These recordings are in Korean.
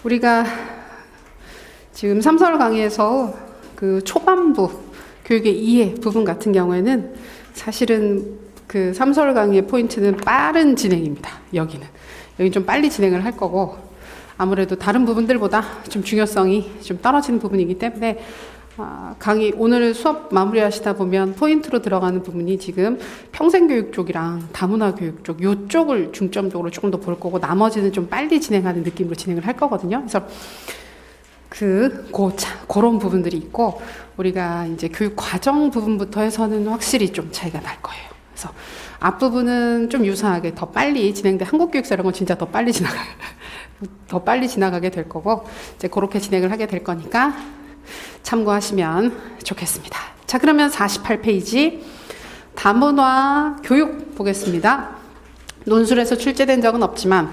우리가 지금 삼설 강의에서 그 초반부 교육의 이해 부분 같은 경우에는 사실은 그 삼설 강의의 포인트는 빠른 진행입니다. 여기는 좀 빨리 진행을 할 거고, 아무래도 다른 부분들보다 좀 중요성이 좀 떨어지는 부분이기 때문에 강의 오늘 수업 마무리하시다 보면 포인트로 들어가는 부분이 지금 평생교육 쪽이랑 다문화교육 쪽 요쪽을 중점적으로 조금 더 볼 거고, 나머지는 좀 빨리 진행하는 느낌으로 진행을 할 거거든요. 그래서 그런 부분들이 있고, 우리가 이제 교육 과정 부분부터 해서는 확실히 좀 차이가 날 거예요. 그래서 앞부분은 좀 유사하게 더 빨리 진행돼, 한국교육사 이런 건 진짜 더 빨리 지나가게 될 거고, 이제 그렇게 진행을 하게 될 거니까 참고하시면 좋겠습니다. 자, 그러면 48페이지 다문화 교육 보겠습니다. 논술에서 출제된 적은 없지만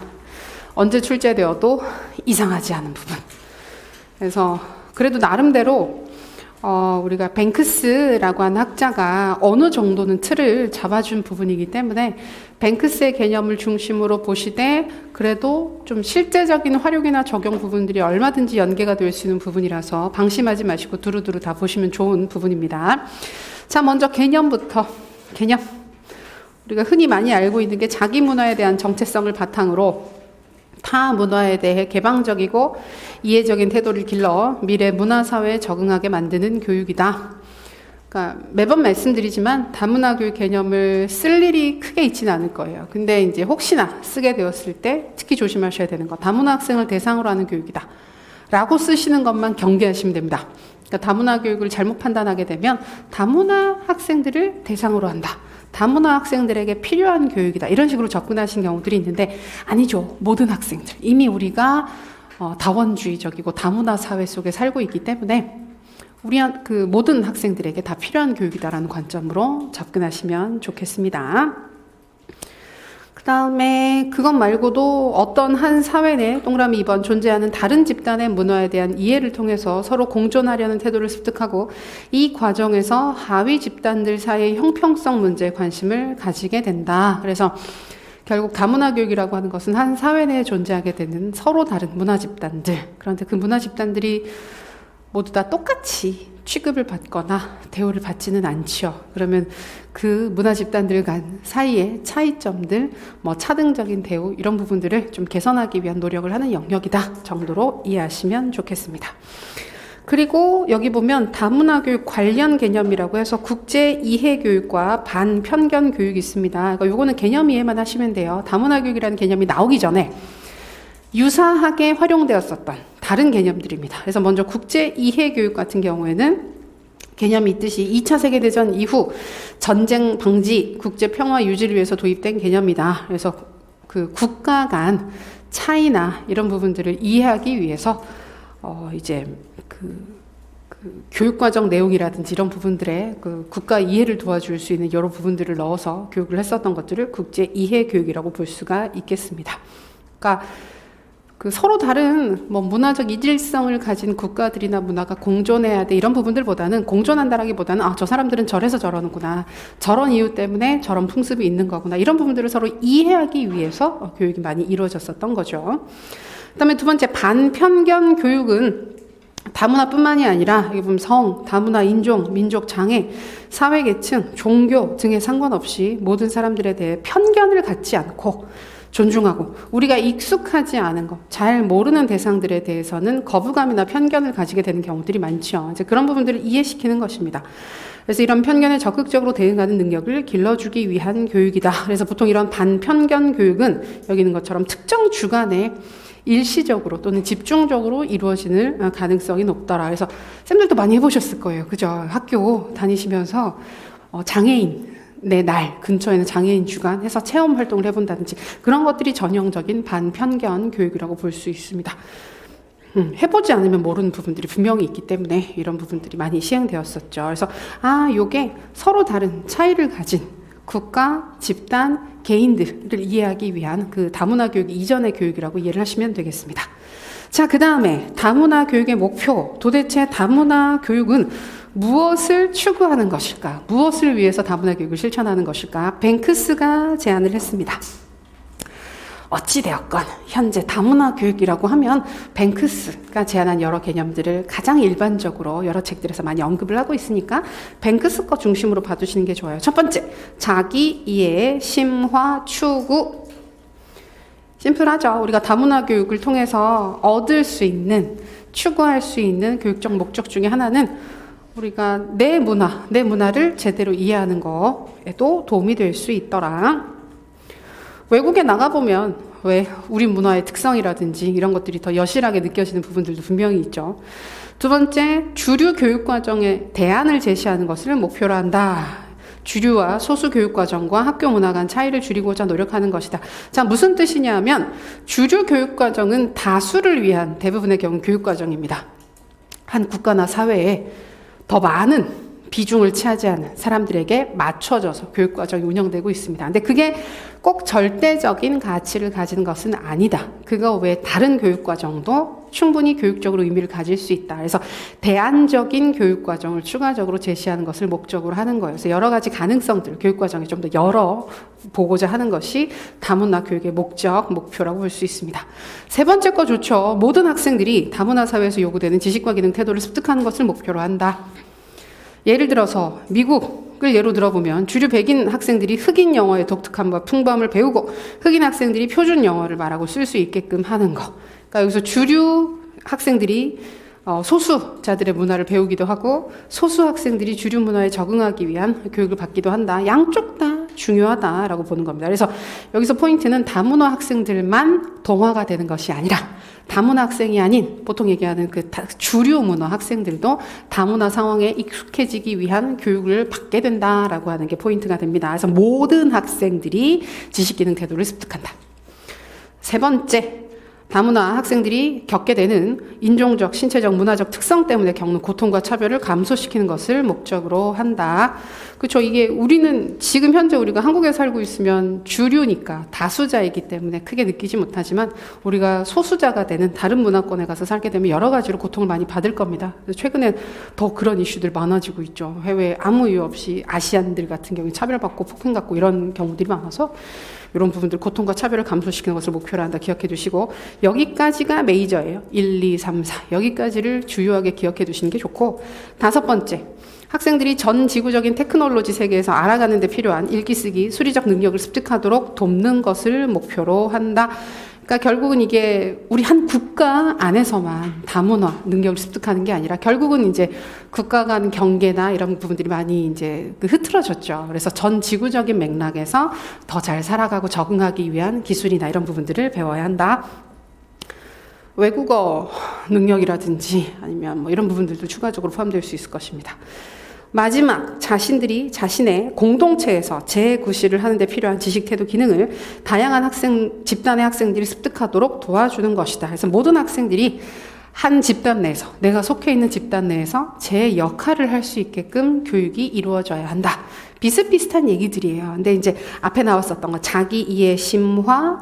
언제 출제되어도 이상하지 않은 부분. 그래서 그래도 나름대로 우리가 뱅크스라고 하는 학자가 어느 정도는 틀을 잡아준 부분이기 때문에 뱅크스의 개념을 중심으로 보시되, 그래도 좀 실제적인 활용이나 적용 부분들이 얼마든지 연계가 될 수 있는 부분이라서 방심하지 마시고 두루두루 다 보시면 좋은 부분입니다. 자, 먼저 개념부터. 개념. 우리가 흔히 많이 알고 있는 게 자기 문화에 대한 정체성을 바탕으로 타 문화에 대해 개방적이고 이해적인 태도를 길러 미래 문화사회에 적응하게 만드는 교육이다. 그러니까 매번 말씀드리지만 다문화 교육 개념을 쓸 일이 크게 있지는 않을 거예요. 근데 이제 혹시나 쓰게 되었을 때 특히 조심하셔야 되는 거, 다문화 학생을 대상으로 하는 교육이다 라고 쓰시는 것만 경계하시면 됩니다. 그러니까 다문화 교육을 잘못 판단하게 되면 다문화 학생들을 대상으로 한다, 다문화 학생들에게 필요한 교육이다, 이런 식으로 접근하신 경우들이 있는데, 아니죠. 모든 학생들, 이미 우리가 다원주의적이고 다문화 사회 속에 살고 있기 때문에 그 모든 학생들에게 다 필요한 교육이다라는 관점으로 접근하시면 좋겠습니다. 그 다음에 그것 말고도 어떤 한 사회 내 동그라미 2번 존재하는 다른 집단의 문화에 대한 이해를 통해서 서로 공존하려는 태도를 습득하고, 이 과정에서 하위 집단들 사이의 형평성 문제에 관심을 가지게 된다. 그래서 결국 다문화 교육이라고 하는 것은 한 사회 내에 존재하게 되는 서로 다른 문화 집단들, 그런데 그 문화 집단들이 모두 다 똑같이 취급을 받거나 대우를 받지는 않죠. 그러면 그 문화 집단들 간 사이의 차이점들, 차등적인 대우, 이런 부분들을 좀 개선하기 위한 노력을 하는 영역이다 정도로 이해하시면 좋겠습니다. 그리고 여기 보면 다문화 교육 관련 개념이라고 해서 국제 이해 교육과 반편견 교육이 있습니다. 그러니까 요거는 개념 이해만 하시면 돼요. 다문화 교육이라는 개념이 나오기 전에 유사하게 활용되었었던 다른 개념들입니다. 그래서 먼저 국제 이해 교육 같은 경우에는 개념이 있듯이 2차 세계대전 이후 전쟁 방지, 국제 평화 유지를 위해서 도입된 개념이다. 그래서 그 국가 간 차이나 이런 부분들을 이해하기 위해서 이제 그 교육과정 내용이라든지 이런 부분들에 그 국가 이해를 도와줄 수 있는 여러 부분들을 넣어서 교육을 했었던 것들을 국제 이해 교육이라고 볼 수가 있겠습니다. 그러니까 그 서로 다른 문화적 이질성을 가진 국가들이나 문화가 공존해야 돼, 이런 부분들보다는, 공존한다라기보다는 저 사람들은 저래서 저러는구나, 저런 이유 때문에 저런 풍습이 있는 거구나, 이런 부분들을 서로 이해하기 위해서 교육이 많이 이루어졌었던 거죠. 그다음에 두 번째, 반편견 교육은 다문화뿐만이 아니라 여기 보면 성, 다문화, 인종, 민족, 장애, 사회계층, 종교 등에 상관없이 모든 사람들에 대해 편견을 갖지 않고 존중하고, 우리가 익숙하지 않은 것, 잘 모르는 대상들에 대해서는 거부감이나 편견을 가지게 되는 경우들이 많죠. 이제 그런 부분들을 이해시키는 것입니다. 그래서 이런 편견에 적극적으로 대응하는 능력을 길러주기 위한 교육이다. 그래서 보통 이런 반편견 교육은 여기 있는 것처럼 특정 주간에 일시적으로 또는 집중적으로 이루어지는 가능성이 높더라. 그래서 쌤들도 많이 해보셨을 거예요. 그죠? 학교 다니시면서 장애인 내 날 근처에는 장애인 주간 해서 체험 활동을 해본다든지, 그런 것들이 전형적인 반편견 교육이라고 볼 수 있습니다. 해보지 않으면 모르는 부분들이 분명히 있기 때문에 이런 부분들이 많이 시행되었었죠. 그래서 요게 서로 다른 차이를 가진 국가, 집단, 개인들을 이해하기 위한 그 다문화 교육 이전의 교육이라고 이해를 하시면 되겠습니다. 자, 그 다음에 다문화 교육의 목표, 도대체 다문화 교육은 무엇을 추구하는 것일까? 무엇을 위해서 다문화 교육을 실천하는 것일까? 뱅크스가 제안을 했습니다. 어찌되었건 현재 다문화 교육이라고 하면 뱅크스가 제안한 여러 개념들을 가장 일반적으로 여러 책들에서 많이 언급을 하고 있으니까 뱅크스 거 중심으로 봐두시는 게 좋아요. 첫 번째, 자기 이해, 심화, 추구. 심플하죠. 우리가 다문화 교육을 통해서 얻을 수 있는, 추구할 수 있는 교육적 목적 중에 하나는 우리가 내 문화를 제대로 이해하는 거에도 도움이 될 수 있더라. 외국에 나가보면 왜 우리 문화의 특성이라든지 이런 것들이 더 여실하게 느껴지는 부분들도 분명히 있죠. 두 번째, 주류 교육과정에 대안을 제시하는 것을 목표로 한다. 주류와 소수 교육과정과 학교 문화 간 차이를 줄이고자 노력하는 것이다. 자, 무슨 뜻이냐면 주류 교육과정은 다수를 위한 대부분의 경우 교육과정입니다. 한 국가나 사회에 더 많은 비중을 차지하는 사람들에게 맞춰져서 교육과정이 운영되고 있습니다. 근데 그게 꼭 절대적인 가치를 가지는 것은 아니다. 그거 외에 다른 교육과정도 충분히 교육적으로 의미를 가질 수 있다. 그래서 대안적인 교육과정을 추가적으로 제시하는 것을 목적으로 하는 거예요. 그래서 여러 가지 가능성들, 교육과정이 좀 더 열어보고자 하는 것이 다문화 교육의 목표라고 볼 수 있습니다. 세 번째 거 좋죠. 모든 학생들이 다문화 사회에서 요구되는 지식과 기능, 태도를 습득하는 것을 목표로 한다. 예를 들어서 미국을 예로 들어보면 주류 백인 학생들이 흑인 영어의 독특함과 풍부함을 배우고 흑인 학생들이 표준 영어를 말하고 쓸 수 있게끔 하는 거. 그러니까 여기서 주류 학생들이 소수자들의 문화를 배우기도 하고 소수 학생들이 주류 문화에 적응하기 위한 교육을 받기도 한다. 양쪽 다 중요하다라고 보는 겁니다. 그래서 여기서 포인트는 다문화 학생들만 동화가 되는 것이 아니라 다문화 학생이 아닌 보통 얘기하는 그 주류 문화 학생들도 다문화 상황에 익숙해지기 위한 교육을 받게 된다라고 하는 게 포인트가 됩니다. 그래서 모든 학생들이 지식, 기능, 태도를 습득한다. 세 번째, 다문화 학생들이 겪게 되는 인종적, 신체적, 문화적 특성 때문에 겪는 고통과 차별을 감소시키는 것을 목적으로 한다. 그렇죠. 이게 우리는 지금 현재 우리가 한국에 살고 있으면 주류니까 다수자이기 때문에 크게 느끼지 못하지만 우리가 소수자가 되는 다른 문화권에 가서 살게 되면 여러 가지로 고통을 많이 받을 겁니다. 그래서 최근에 더 그런 이슈들 많아지고 있죠. 해외에 아무 이유 없이 아시안들 같은 경우에 차별받고 폭행받고 이런 경우들이 많아서 이런 부분들 고통과 차별을 감소시키는 것을 목표로 한다. 기억해 두시고 여기까지가 메이저예요. 1, 2, 3, 4 여기까지를 주요하게 기억해 두시는 게 좋고 다섯 번째 학생들이 전 지구적인 테크놀로지 세계에서 알아가는 데 필요한 읽기 쓰기 수리적 능력을 습득하도록 돕는 것을 목표로 한다. 그러니까 결국은 이게 우리 한 국가 안에서만 다문화 능력을 습득하는 게 아니라 결국은 이제 국가 간 경계나 이런 부분들이 많이 이제 흐트러졌죠. 그래서 전 지구적인 맥락에서 더 잘 살아가고 적응하기 위한 기술이나 이런 부분들을 배워야 한다. 외국어 능력이라든지 아니면 뭐 이런 부분들도 추가적으로 포함될 수 있을 것입니다. 마지막, 자신들이 자신의 공동체에서 재구실을 하는 데 필요한 지식, 태도, 기능을 다양한 집단의 학생들이 습득하도록 도와주는 것이다. 그래서 모든 학생들이 한 집단 내에서, 내가 속해 있는 집단 내에서 제 역할을 할 수 있게끔 교육이 이루어져야 한다. 비슷비슷한 얘기들이에요. 근데 이제 앞에 나왔었던 거, 자기 이해, 심화,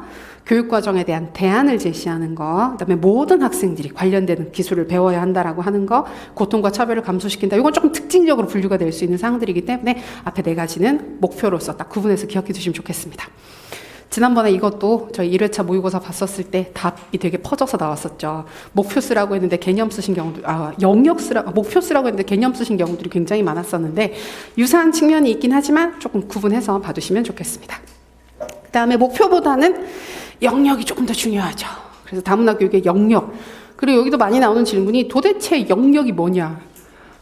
교육과정에 대한 대안을 제시하는 거, 그다음에 모든 학생들이 관련되는 기술을 배워야 한다라고 하는 거, 고통과 차별을 감소시킨다. 이건 조금 특징적으로 분류가 될 수 있는 사항들이기 때문에 앞에 네 가지는 목표로서 딱 구분해서 기억해 두시면 좋겠습니다. 지난번에 이것도 저희 1회차 모의고사 봤었을 때 답이 되게 퍼져서 나왔었죠. 목표 쓰라고 했는데 개념 쓰신 경우도, 목표 쓰라고 했는데 개념 쓰신 경우들이 굉장히 많았었는데 유사한 측면이 있긴 하지만 조금 구분해서 봐두시면 좋겠습니다. 그 다음에 목표보다는 영역이 조금 더 중요하죠. 그래서 다문화 교육의 영역. 그리고 여기도 많이 나오는 질문이 도대체 영역이 뭐냐.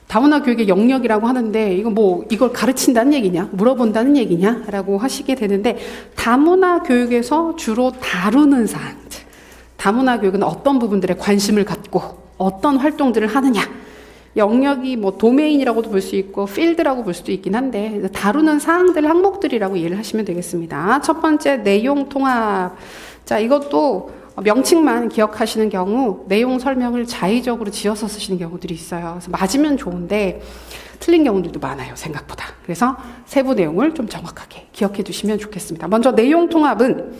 다문화 교육의 영역이라고 하는데 이걸 가르친다는 얘기냐, 물어본다는 얘기냐 라고 하시게 되는데 다문화 교육에서 주로 다루는 사항들, 다문화 교육은 어떤 부분들에 관심을 갖고 어떤 활동들을 하느냐, 영역이 도메인이라고도 볼 수 있고 필드라고 볼 수도 있긴 한데 다루는 사항들, 항목들이라고 이해를 하시면 되겠습니다. 첫 번째, 내용 통합. 자, 이것도 명칭만 기억하시는 경우 내용 설명을 자의적으로 지어서 쓰시는 경우들이 있어요. 그래서 맞으면 좋은데 틀린 경우들도 많아요, 생각보다. 그래서 세부 내용을 좀 정확하게 기억해 두시면 좋겠습니다. 먼저 내용 통합은,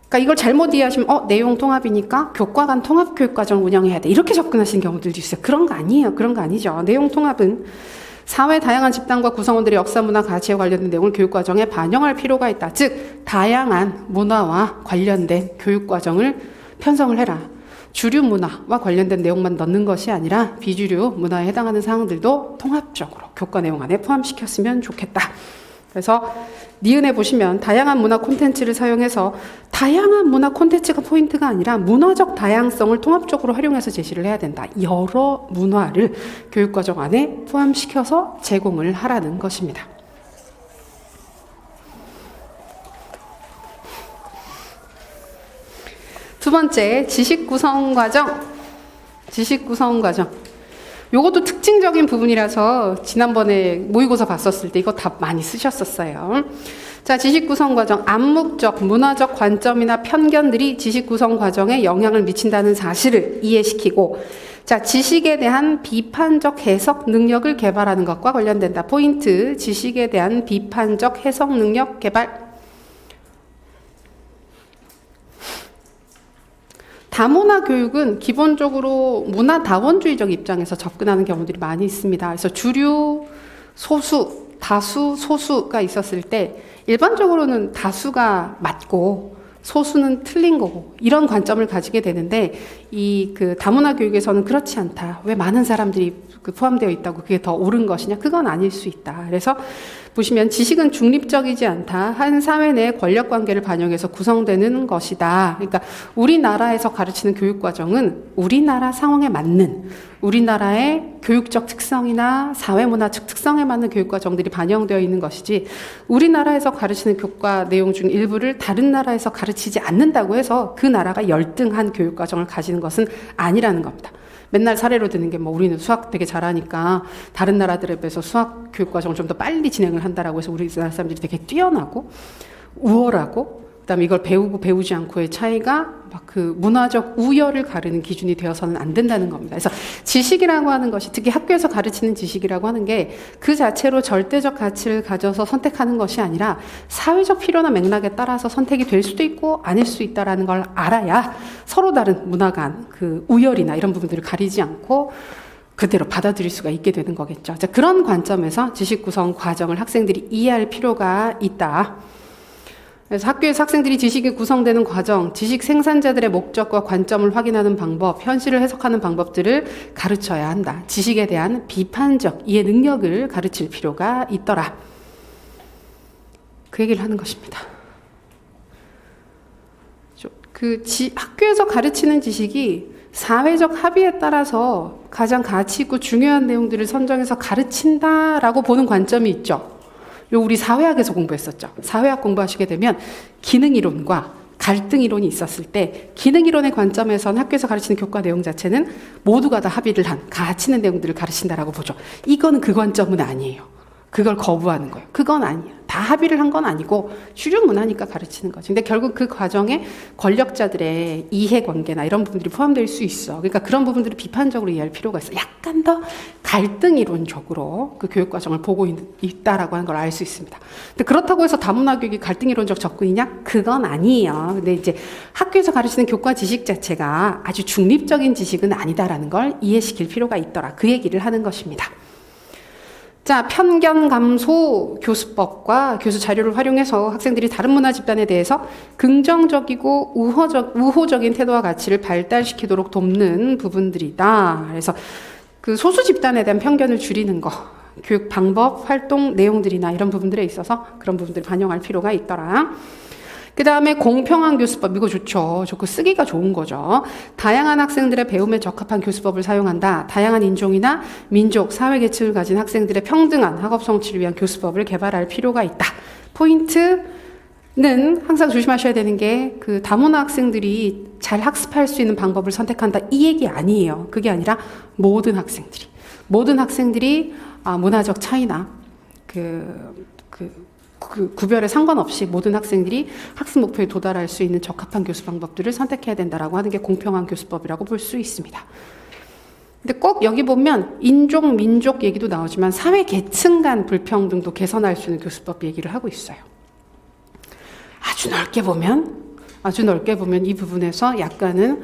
그러니까 이걸 잘못 이해하시면 내용 통합이니까 교과 간 통합 교육과정 운영해야 돼, 이렇게 접근하시는 경우들도 있어요. 그런 거 아니에요. 그런 거 아니죠. 내용 통합은 사회 다양한 집단과 구성원들의 역사, 문화, 가치에 관련된 내용을 교육과정에 반영할 필요가 있다. 즉 다양한 문화와 관련된 교육과정을 편성을 해라. 주류 문화와 관련된 내용만 넣는 것이 아니라 비주류 문화에 해당하는 사항들도 통합적으로 교과 내용 안에 포함시켰으면 좋겠다. 그래서 니은에 보시면 다양한 문화 콘텐츠를 사용해서 다양한 문화 콘텐츠가 포인트가 아니라 문화적 다양성을 통합적으로 활용해서 제시를 해야 된다. 여러 문화를 교육과정 안에 포함시켜서 제공을 하라는 것입니다. 두 번째, 지식 구성 과정. 지식 구성 과정. 요것도 특징적인 부분이라서 지난번에 모의고사 봤었을 때 이거 답 많이 쓰셨었어요. 자, 지식 구성 과정. 암묵적, 문화적 관점이나 편견들이 지식 구성 과정에 영향을 미친다는 사실을 이해시키고, 자, 지식에 대한 비판적 해석 능력을 개발하는 것과 관련된다. 포인트, 지식에 대한 비판적 해석 능력 개발. 다문화 교육은 기본적으로 문화다원주의적 입장에서 접근하는 경우들이 많이 있습니다. 그래서 주류, 소수, 다수, 소수가 있었을 때 일반적으로는 다수가 맞고 소수는 틀린 거고 이런 관점을 가지게 되는데 이 다문화 교육에서는 그렇지 않다. 왜 많은 사람들이 포함되어 있다고 그게 더 옳은 것이냐? 그건 아닐 수 있다. 그래서 보시면 지식은 중립적이지 않다. 한 사회 내 권력 관계를 반영해서 구성되는 것이다. 그러니까 우리나라에서 가르치는 교육 과정은 우리나라 상황에 맞는 우리나라의 교육적 특성이나 사회문화적 특성에 맞는 교육 과정들이 반영되어 있는 것이지 우리나라에서 가르치는 교과 내용 중 일부를 다른 나라에서 가르치지 않는다고 해서 그 나라가 열등한 교육 과정을 가지는 것은 아니라는 겁니다. 맨날 사례로 드는 게 뭐 우리는 수학 되게 잘하니까 다른 나라들에 비해서 수학 교육 과정을 좀 더 빨리 진행을 한다라고 해서 우리나라 사람들이 되게 뛰어나고 우월하고 그다음에 이걸 배우고 배우지 않고의 차이가 막 문화적 우열을 가르는 기준이 되어서는 안 된다는 겁니다. 그래서 지식이라고 하는 것이 특히 학교에서 가르치는 지식이라고 하는 게 그 자체로 절대적 가치를 가져서 선택하는 것이 아니라 사회적 필요나 맥락에 따라서 선택이 될 수도 있고 아닐 수 있다라는 걸 알아야 서로 다른 문화 간 우열이나 이런 부분들을 가리지 않고 그대로 받아들일 수가 있게 되는 거겠죠. 자, 그런 관점에서 지식 구성 과정을 학생들이 이해할 필요가 있다. 그래서 학교에서 학생들이 지식이 구성되는 과정, 지식 생산자들의 목적과 관점을 확인하는 방법, 현실을 해석하는 방법들을 가르쳐야 한다. 지식에 대한 비판적 이해 능력을 가르칠 필요가 있더라. 그 얘기를 하는 것입니다. 학교에서 가르치는 지식이 사회적 합의에 따라서 가장 가치 있고 중요한 내용들을 선정해서 가르친다라고 보는 관점이 있죠. 우리 사회학에서 공부했었죠. 사회학 공부하시게 되면 기능이론과 갈등이론이 있었을 때 기능이론의 관점에서는 학교에서 가르치는 교과 내용 자체는 모두가 다 합의를 한 가치 있는 내용들을 가르친다라고 보죠. 이거는 그 관점은 아니에요. 그걸 거부하는 거예요. 그건 아니야. 다 합의를 한 건 아니고 주류 문화니까 가르치는 거지. 근데 결국 그 과정에 권력자들의 이해관계나 이런 부분들이 포함될 수 있어. 그러니까 그런 부분들을 비판적으로 이해할 필요가 있어. 약간 더 갈등이론적으로 그 교육과정을 보고 있다라고 하는 걸 알 수 있습니다. 근데 그렇다고 해서 다문화 교육이 갈등이론적 접근이냐? 그건 아니에요. 근데 이제 학교에서 가르치는 교과 지식 자체가 아주 중립적인 지식은 아니다라는 걸 이해시킬 필요가 있더라. 그 얘기를 하는 것입니다. 자, 편견 감소 교수법과 교수 자료를 활용해서 학생들이 다른 문화 집단에 대해서 긍정적이고 우호적인 태도와 가치를 발달시키도록 돕는 부분들이다. 그래서 소수 집단에 대한 편견을 줄이는 거, 교육 방법, 활동 내용들이나 이런 부분들에 있어서 그런 부분들을 반영할 필요가 있더라. 그 다음에 공평한 교수법, 이거 좋죠. 좋고 쓰기가 좋은 거죠. 다양한 학생들의 배움에 적합한 교수법을 사용한다. 다양한 인종이나 민족, 사회계층을 가진 학생들의 평등한 학업 성취를 위한 교수법을 개발할 필요가 있다. 포인트는 항상 조심하셔야 되는 게 다문화 학생들이 잘 학습할 수 있는 방법을 선택한다. 이 얘기 아니에요. 그게 아니라 모든 학생들이 문화적 차이나 구별에 상관없이 모든 학생들이 학습 목표에 도달할 수 있는 적합한 교수 방법들을 선택해야 된다라고 하는 게 공평한 교수법이라고 볼 수 있습니다. 근데 꼭 여기 보면 인종, 민족 얘기도 나오지만 사회 계층 간 불평등도 개선할 수 있는 교수법 얘기를 하고 있어요. 아주 넓게 보면 이 부분에서 약간은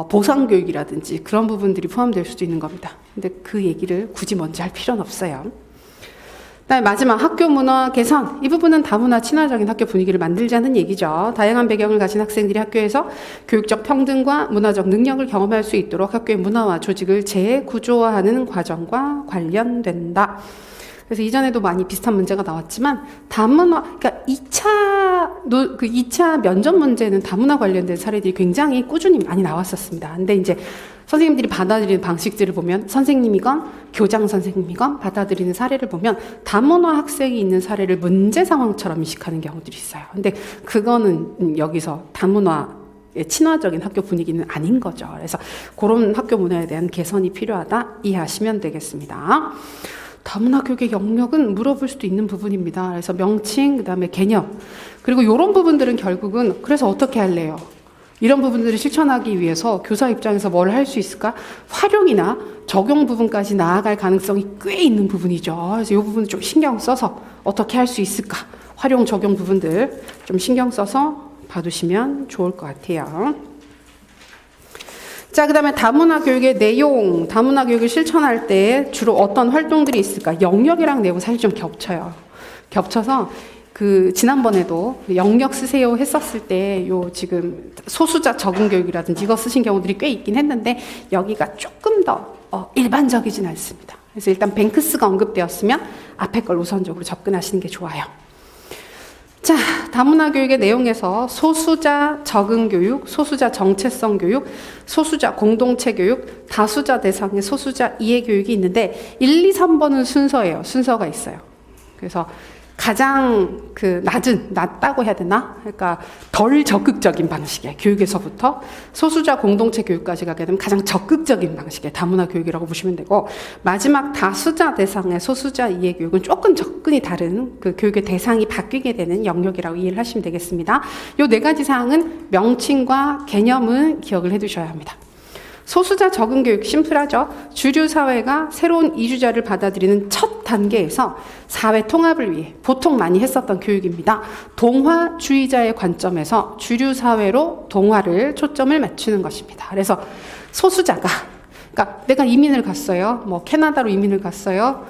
보상교육이라든지 그런 부분들이 포함될 수도 있는 겁니다. 근데 그 얘기를 굳이 먼저 할 필요는 없어요. 그다음에 마지막 학교 문화 개선. 이 부분은 다문화 친화적인 학교 분위기를 만들자는 얘기죠. 다양한 배경을 가진 학생들이 학교에서 교육적 평등과 문화적 능력을 경험할 수 있도록 학교의 문화와 조직을 재구조화하는 과정과 관련된다. 그래서 이전에도 많이 비슷한 문제가 나왔지만 다문화, 그러니까 2차 면접 문제는 다문화 관련된 사례들이 굉장히 꾸준히 많이 나왔었습니다. 근데 이제 선생님들이 받아들이는 방식들을 보면 선생님이건 교장 선생님이건 받아들이는 사례를 보면 다문화 학생이 있는 사례를 문제 상황처럼 인식하는 경우들이 있어요. 근데 그거는 여기서 다문화의 친화적인 학교 분위기는 아닌 거죠. 그래서 그런 학교 문화에 대한 개선이 필요하다 이해하시면 되겠습니다. 다문화 교육의 영역은 물어볼 수도 있는 부분입니다. 그래서 명칭, 그 다음에 개념, 그리고 이런 부분들은 결국은 그래서 어떻게 할래요? 이런 부분들을 실천하기 위해서 교사 입장에서 뭘 할 수 있을까? 활용이나 적용 부분까지 나아갈 가능성이 꽤 있는 부분이죠. 그래서 이 부분 좀 신경 써서 어떻게 할 수 있을까? 활용, 적용 부분들 좀 신경 써서 봐두시면 좋을 것 같아요. 자, 그 다음에 다문화 교육의 내용, 다문화 교육을 실천할 때 주로 어떤 활동들이 있을까? 영역이랑 내용 사실 좀 겹쳐요. 겹쳐서 지난번에도 영역 쓰세요 했었을 때 지금 소수자 적응 교육이라든지 이거 쓰신 경우들이 꽤 있긴 했는데 여기가 조금 더 일반적이진 않습니다. 그래서 일단 뱅크스가 언급되었으면 앞에 걸 우선적으로 접근하시는 게 좋아요. 자, 다문화 교육의 내용에서 소수자 적응 교육, 소수자 정체성 교육, 소수자 공동체 교육, 다수자 대상의 소수자 이해 교육이 있는데 1, 2, 3번은 순서예요. 순서가 있어요. 그래서 가장 낮다고 해야 되나? 그러니까 덜 적극적인 방식의 교육에서부터 소수자 공동체 교육까지 가게 되면 가장 적극적인 방식의 다문화 교육이라고 보시면 되고, 마지막 다수자 대상의 소수자 이해 교육은 조금 접근이 다른 그 교육의 대상이 바뀌게 되는 영역이라고 이해를 하시면 되겠습니다. 이 네 가지 사항은 명칭과 개념은 기억을 해 두셔야 합니다. 소수자 적응 교육 심플하죠. 주류 사회가 새로운 이주자를 받아들이는 첫 단계에서 사회 통합을 위해 보통 많이 했었던 교육입니다. 동화주의자의 관점에서 주류 사회로 동화를 초점을 맞추는 것입니다. 그래서 소수자가, 그러니까 내가 이민을 갔어요. 뭐 캐나다로 이민을 갔어요.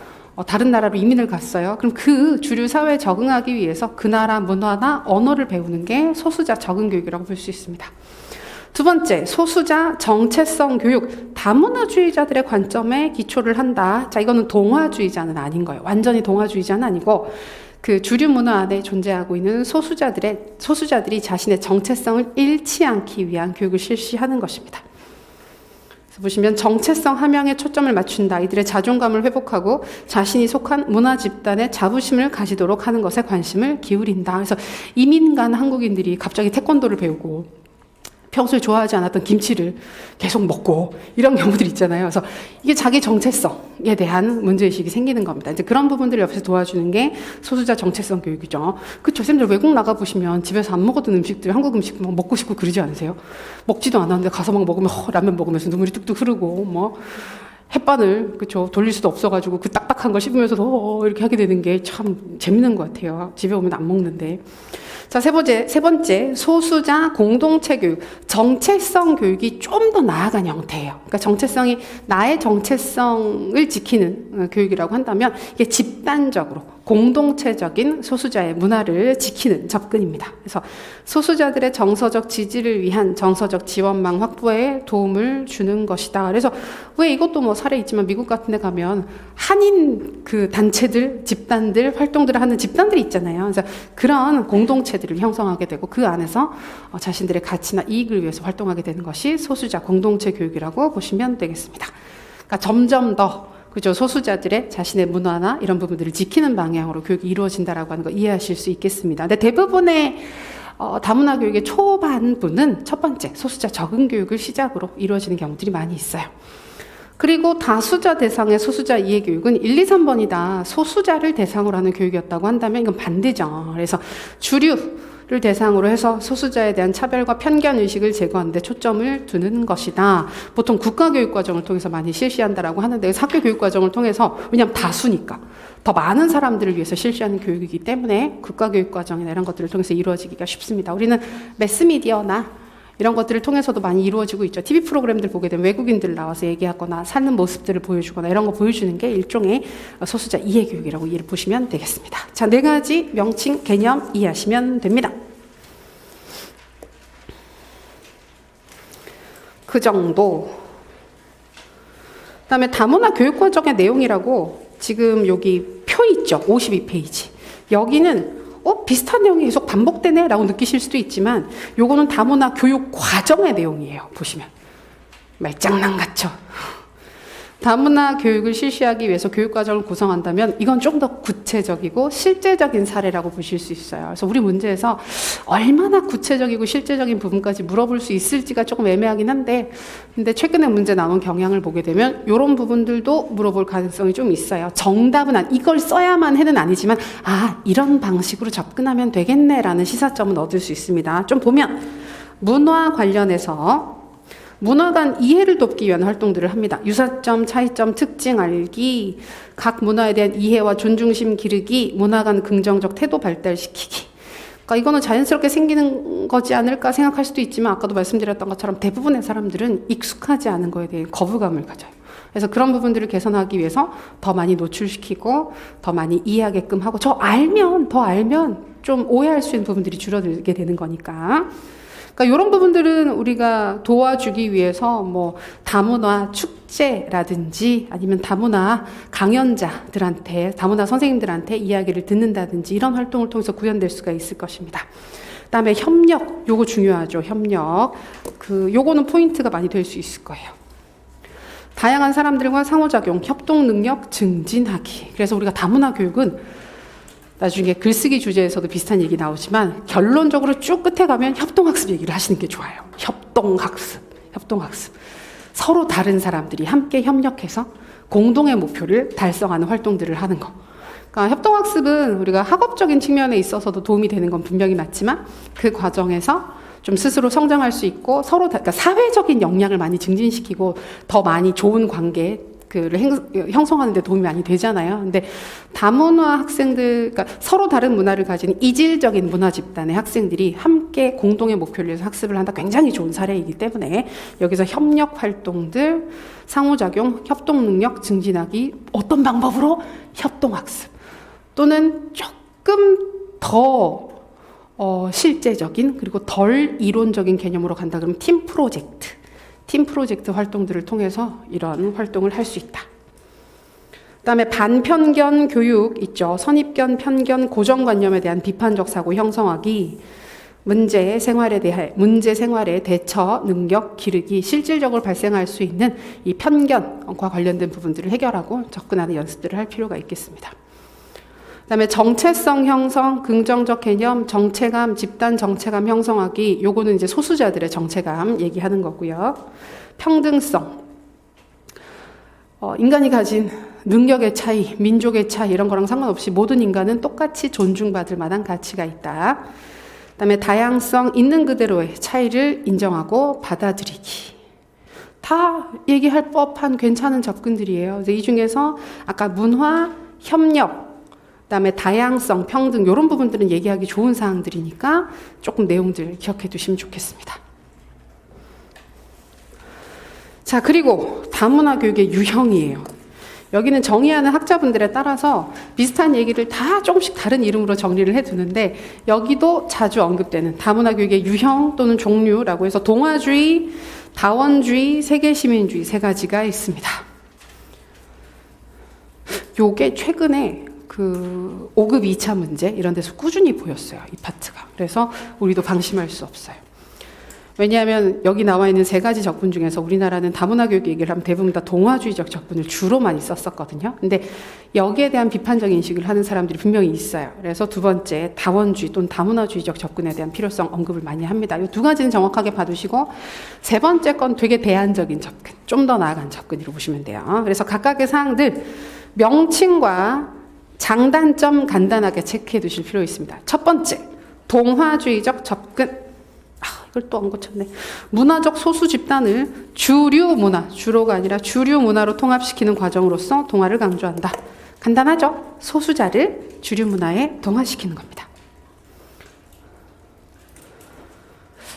다른 나라로 이민을 갔어요. 그럼 그 주류 사회에 적응하기 위해서 그 나라 문화나 언어를 배우는 게 소수자 적응 교육이라고 볼 수 있습니다. 두 번째, 소수자 정체성 교육, 다문화주의자들의 관점에 기초를 한다. 자, 이거는 동화주의자는 아닌 거예요. 완전히 동화주의자는 아니고 그 주류 문화 안에 존재하고 있는 소수자들이 자신의 정체성을 잃지 않기 위한 교육을 실시하는 것입니다. 그래서 보시면 정체성 함양에 초점을 맞춘다. 이들의 자존감을 회복하고 자신이 속한 문화 집단의 자부심을 가지도록 하는 것에 관심을 기울인다. 그래서 이민 간 한국인들이 갑자기 태권도를 배우고 평소에 좋아하지 않았던 김치를 계속 먹고 이런 경우들 있잖아요. 그래서 이게 자기 정체성에 대한 문제의식이 생기는 겁니다. 이제 그런 부분들을 옆에서 도와주는 게 소수자 정체성 교육이죠. 그쵸? 쌤들 외국 나가보시면 집에서 안 먹었던 음식들, 한국 음식 막 먹고 싶고 그러지 않으세요? 먹지도 않았는데 가서 막 먹으면 라면 먹으면서 눈물이 뚝뚝 흐르고 뭐 햇반을 그쵸 돌릴 수도 없어가지고 그 딱딱한 걸 씹으면서도 이렇게 하게 되는 게 참 재밌는 것 같아요. 집에 오면 안 먹는데. 자, 세 번째, 소수자 공동체 교육, 정체성 교육이 좀 더 나아간 형태예요. 그러니까 정체성이 나의 정체성을 지키는 교육이라고 한다면 이게 집단적으로 공동체적인 소수자의 문화를 지키는 접근입니다. 그래서 소수자들의 정서적 지지를 위한 정서적 지원망 확보에 도움을 주는 것이다. 그래서 왜 이것도 뭐 사례 있지만 미국 같은 데 가면 한인 그 단체들, 집단들, 활동들을 하는 집단들이 있잖아요. 그래서 그런 공동체들을 형성하게 되고 그 안에서 자신들의 가치나 이익을 위해서 활동하게 되는 것이 소수자 공동체 교육이라고 보시면 되겠습니다. 그러니까 점점 더 그죠, 소수자들의 자신의 문화나 이런 부분들을 지키는 방향으로 교육이 이루어진다라고 하는 거 이해하실 수 있겠습니다. 근데 대부분의 다문화 교육의 초반부는 첫 번째 소수자 적응 교육을 시작으로 이루어지는 경우들이 많이 있어요. 그리고 다수자 대상의 소수자 이해 교육은 1, 2, 3번이다. 소수자를 대상으로 하는 교육이었다고 한다면 이건 반대죠. 그래서 주류를 대상으로 해서 소수자에 대한 차별과 편견 의식을 제거하는 데 초점을 두는 것이다. 보통 국가교육과정을 통해서 많이 실시한다라고 하는데 학교 교육과정을 통해서 왜냐하면 다수니까 더 많은 사람들을 위해서 실시하는 교육이기 때문에 국가교육과정이나 이런 것들을 통해서 이루어지기가 쉽습니다. 우리는 매스미디어나 이런 것들을 통해서도 많이 이루어지고 있죠. TV 프로그램들 보게 되면 외국인들 나와서 얘기하거나 사는 모습들을 보여주거나 이런 거 보여주는 게 일종의 소수자 이해교육이라고 이해를 보시면 되겠습니다. 자, 4가지 명칭, 개념 이해하시면 됩니다. 그 정도. 그 다음에 다문화 교육과정의 내용이라고 지금 여기 표 있죠. 52페이지. 여기는 비슷한 내용이 계속 반복되네 라고 느끼실 수도 있지만 요거는 다문화 교육 과정의 내용이에요. 보시면 말장난 같죠. 다문화 교육을 실시하기 위해서 교육과정을 구성한다면 이건 좀 더 구체적이고 실제적인 사례라고 보실 수 있어요. 그래서 우리 문제에서 얼마나 구체적이고 실제적인 부분까지 물어볼 수 있을지가 조금 애매하긴 한데, 근데 최근에 문제 나온 경향을 보게 되면 이런 부분들도 물어볼 가능성이 좀 있어요. 정답은 이걸 써야만 해는 아니지만 이런 방식으로 접근하면 되겠네라는 시사점은 얻을 수 있습니다. 좀 보면 문화 관련해서 문화 간 이해를 돕기 위한 활동들을 합니다. 유사점, 차이점, 특징 알기, 각 문화에 대한 이해와 존중심 기르기, 문화 간 긍정적 태도 발달시키기. 그러니까 이거는 자연스럽게 생기는 거지 않을까 생각할 수도 있지만 아까도 말씀드렸던 것처럼 대부분의 사람들은 익숙하지 않은 거에 대해 거부감을 가져요. 그래서 그런 부분들을 개선하기 위해서 더 많이 노출시키고 더 많이 이해하게끔 하고 더 알면 좀 오해할 수 있는 부분들이 줄어들게 되는 거니까. 그러니까 이런 부분들은 우리가 도와주기 위해서 뭐 다문화 축제라든지 아니면 다문화 강연자들한테, 다문화 선생님들한테 이야기를 듣는다든지 이런 활동을 통해서 구현될 수가 있을 것입니다. 그다음에 협력, 요거 중요하죠. 협력. 요거는 포인트가 많이 될 수 있을 거예요. 다양한 사람들과 상호작용, 협동 능력 증진하기. 그래서 우리가 다문화 교육은 나중에 글쓰기 주제에서도 비슷한 얘기 나오지만 결론적으로 쭉 끝에 가면 협동학습 얘기를 하시는 게 좋아요. 협동학습. 서로 다른 사람들이 함께 협력해서 공동의 목표를 달성하는 활동들을 하는 거. 그러니까 협동학습은 우리가 학업적인 측면에 있어서도 도움이 되는 건 분명히 맞지만 그 과정에서 좀 스스로 성장할 수 있고 서로 그러니까 사회적인 역량을 많이 증진시키고 더 많이 좋은 관계 형성하는 데 도움이 많이 되잖아요. 근데 다문화 학생들, 그러니까 서로 다른 문화를 가진 이질적인 문화 집단의 학생들이 함께 공동의 목표를 위해서 학습을 한다. 굉장히 좋은 사례이기 때문에 여기서 협력 활동들, 상호작용, 협동 능력 증진하기 어떤 방법으로? 협동학습 또는 조금 더 실제적인 그리고 덜 이론적인 개념으로 간다 그러면 팀 프로젝트 활동들을 통해서 이런 활동을 할 수 있다. 그다음에 반편견 교육 있죠. 선입견, 편견, 고정관념에 대한 비판적 사고 형성하기, 문제 생활에 대처 능력 기르기, 실질적으로 발생할 수 있는 이 편견과 관련된 부분들을 해결하고 접근하는 연습들을 할 필요가 있겠습니다. 그다음에 정체성 형성, 긍정적 개념, 정체감, 집단 정체감 형성하기. 요거는 이제 소수자들의 정체감 얘기하는 거고요. 평등성, 인간이 가진 능력의 차이, 민족의 차이 이런 거랑 상관없이 모든 인간은 똑같이 존중받을 만한 가치가 있다. 그다음에 다양성, 있는 그대로의 차이를 인정하고 받아들이기. 다 얘기할 법한 괜찮은 접근들이에요. 이 중에서 아까 문화, 협력, 그다음에 다양성, 평등 이런 부분들은 얘기하기 좋은 사항들이니까 조금 내용들 기억해 두시면 좋겠습니다. 자, 그리고 다문화 교육의 유형이에요. 여기는 정의하는 학자분들에 따라서 비슷한 얘기를 다 조금씩 다른 이름으로 정리를 해두는데 여기도 자주 언급되는 다문화 교육의 유형 또는 종류라고 해서 동아주의, 다원주의, 세계시민주의 3가지가 있습니다. 요게 최근에 5급 2차 문제 이런 데서 꾸준히 보였어요. 이 파트가. 그래서 우리도 방심할 수 없어요. 왜냐하면 여기 나와 있는 3가지 접근 중에서 우리나라는 다문화 교육 얘기를 하면 대부분 다 동아주의적 접근을 주로 많이 썼었거든요. 근데 여기에 대한 비판적 인식을 하는 사람들이 분명히 있어요. 그래서 2번째 다원주의 또는 다문화주의적 접근에 대한 필요성 언급을 많이 합니다. 이 2가지는 정확하게 봐두시고 3번째 건 되게 대안적인 접근, 좀 더 나아간 접근으로 보시면 돼요. 그래서 각각의 사항들 명칭과 장단점 간단하게 체크해 두실 필요 있습니다. 첫 번째, 동화주의적 접근. 이걸 또 안 고쳤네. 문화적 소수 집단을 주류 문화, 주로가 아니라 주류 문화로 통합시키는 과정으로서 동화를 강조한다. 간단하죠? 소수자를 주류 문화에 동화시키는 겁니다.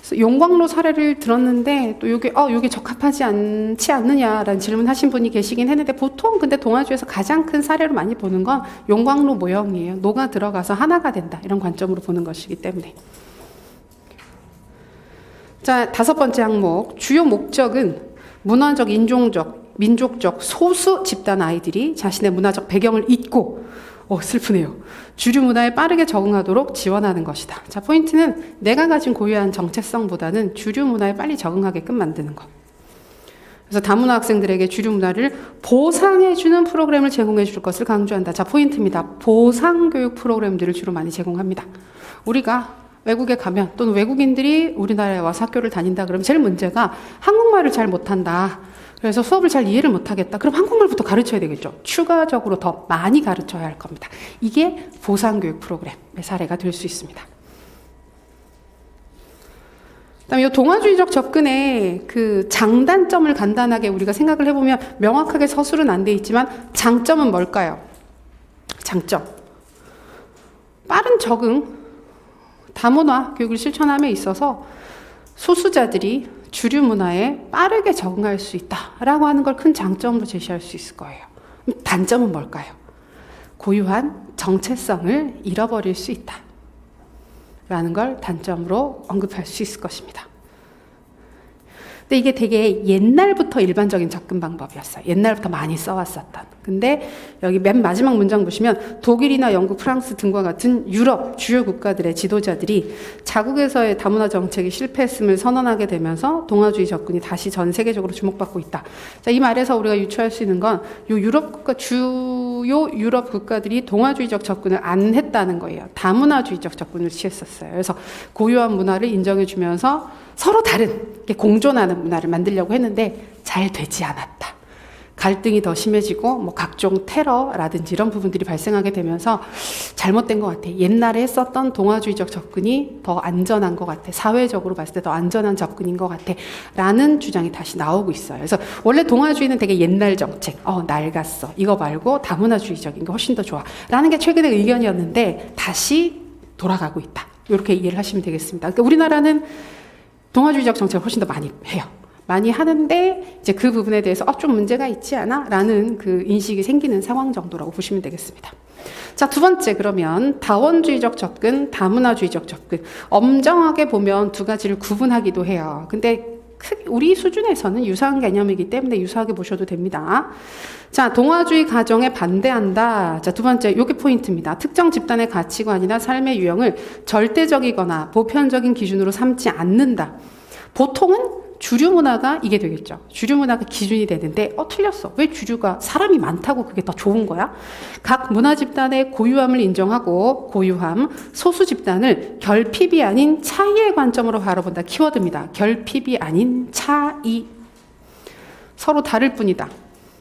그래서 용광로 사례를 들었는데 또 요게 적합하지 않지 않느냐라는 질문하신 분이 계시긴 했는데 보통 근데 동아주에서 가장 큰 사례로 많이 보는 건 용광로 모형이에요. 녹아 들어가서 하나가 된다 이런 관점으로 보는 것이기 때문에. 자, 5번째 항목 주요 목적은 문화적, 인종적, 민족적 소수 집단 아이들이 자신의 문화적 배경을 잊고 슬프네요. 주류 문화에 빠르게 적응하도록 지원하는 것이다. 자, 포인트는 내가 가진 고유한 정체성보다는 주류 문화에 빨리 적응하게끔 만드는 것. 그래서 다문화 학생들에게 주류 문화를 보상해주는 프로그램을 제공해 줄 것을 강조한다. 자, 포인트입니다. 보상교육 프로그램들을 주로 많이 제공합니다. 우리가 외국에 가면 또는 외국인들이 우리나라에 와서 학교를 다닌다 그러면 제일 문제가 한국말을 잘 못한다. 그래서 수업을 잘 이해를 못하겠다. 그럼 한국말부터 가르쳐야 되겠죠. 추가적으로 더 많이 가르쳐야 할 겁니다. 이게 보상교육 프로그램의 사례가 될 수 있습니다. 그다음에 이 동아주의적 접근의 그 장단점을 간단하게 우리가 생각을 해보면 명확하게 서술은 안 돼 있지만 장점은 뭘까요? 장점. 빠른 적응, 다문화 교육을 실천함에 있어서 소수자들이 주류 문화에 빠르게 적응할 수 있다라고 하는 걸 큰 장점으로 제시할 수 있을 거예요. 단점은 뭘까요? 고유한 정체성을 잃어버릴 수 있다라는 걸 단점으로 언급할 수 있을 것입니다. 근데 이게 되게 옛날부터 일반적인 접근 방법이었어요. 옛날부터 많이 써왔었던. 근데 여기 맨 마지막 문장 보시면 독일이나 영국, 프랑스 등과 같은 유럽 주요 국가들의 지도자들이 자국에서의 다문화 정책이 실패했음을 선언하게 되면서 동아주의 접근이 다시 전 세계적으로 주목받고 있다. 자, 이 말에서 우리가 유추할 수 있는 건 주요 유럽 국가들이 동아주의적 접근을 안 했다는 거예요. 다문화주의적 접근을 취했었어요. 그래서 고유한 문화를 인정해주면서 서로 다른 공존하는 문화를 만들려고 했는데 잘 되지 않았다. 갈등이 더 심해지고 각종 테러라든지 이런 부분들이 발생하게 되면서 잘못된 것 같아. 옛날에 했었던 동아주의적 접근이 더 안전한 것 같아. 사회적으로 봤을 때 더 안전한 접근인 것 같아. 라는 주장이 다시 나오고 있어요. 그래서 원래 동아주의는 되게 옛날 정책, 낡았어. 이거 말고 다문화주의적인 게 훨씬 더 좋아. 라는 게 최근의 의견이었는데 다시 돌아가고 있다. 이렇게 이해를 하시면 되겠습니다. 그러니까 우리나라는 동아주의적 정책을 훨씬 더 많이 해요. 많이 하는데 이제 그 부분에 대해서 좀 문제가 있지 않아? 라는 그 인식이 생기는 상황 정도라고 보시면 되겠습니다. 자, 2번째 그러면 다원주의적 접근, 다문화주의적 접근. 엄정하게 보면 두 가지를 구분하기도 해요. 근데 우리 수준에서는 유사한 개념이기 때문에 유사하게 보셔도 됩니다. 자, 동아주의 가정에 반대한다. 자, 2번째, 요게 포인트입니다. 특정 집단의 가치관이나 삶의 유형을 절대적이거나 보편적인 기준으로 삼지 않는다. 보통은 주류 문화가 이게 되겠죠. 주류 문화가 기준이 되는데 틀렸어. 왜 주류가 사람이 많다고 그게 더 좋은 거야? 각 문화 집단의 고유함을 인정하고 고유함, 소수 집단을 결핍이 아닌 차이의 관점으로 바라본다. 키워드입니다. 결핍이 아닌 차이. 서로 다를 뿐이다.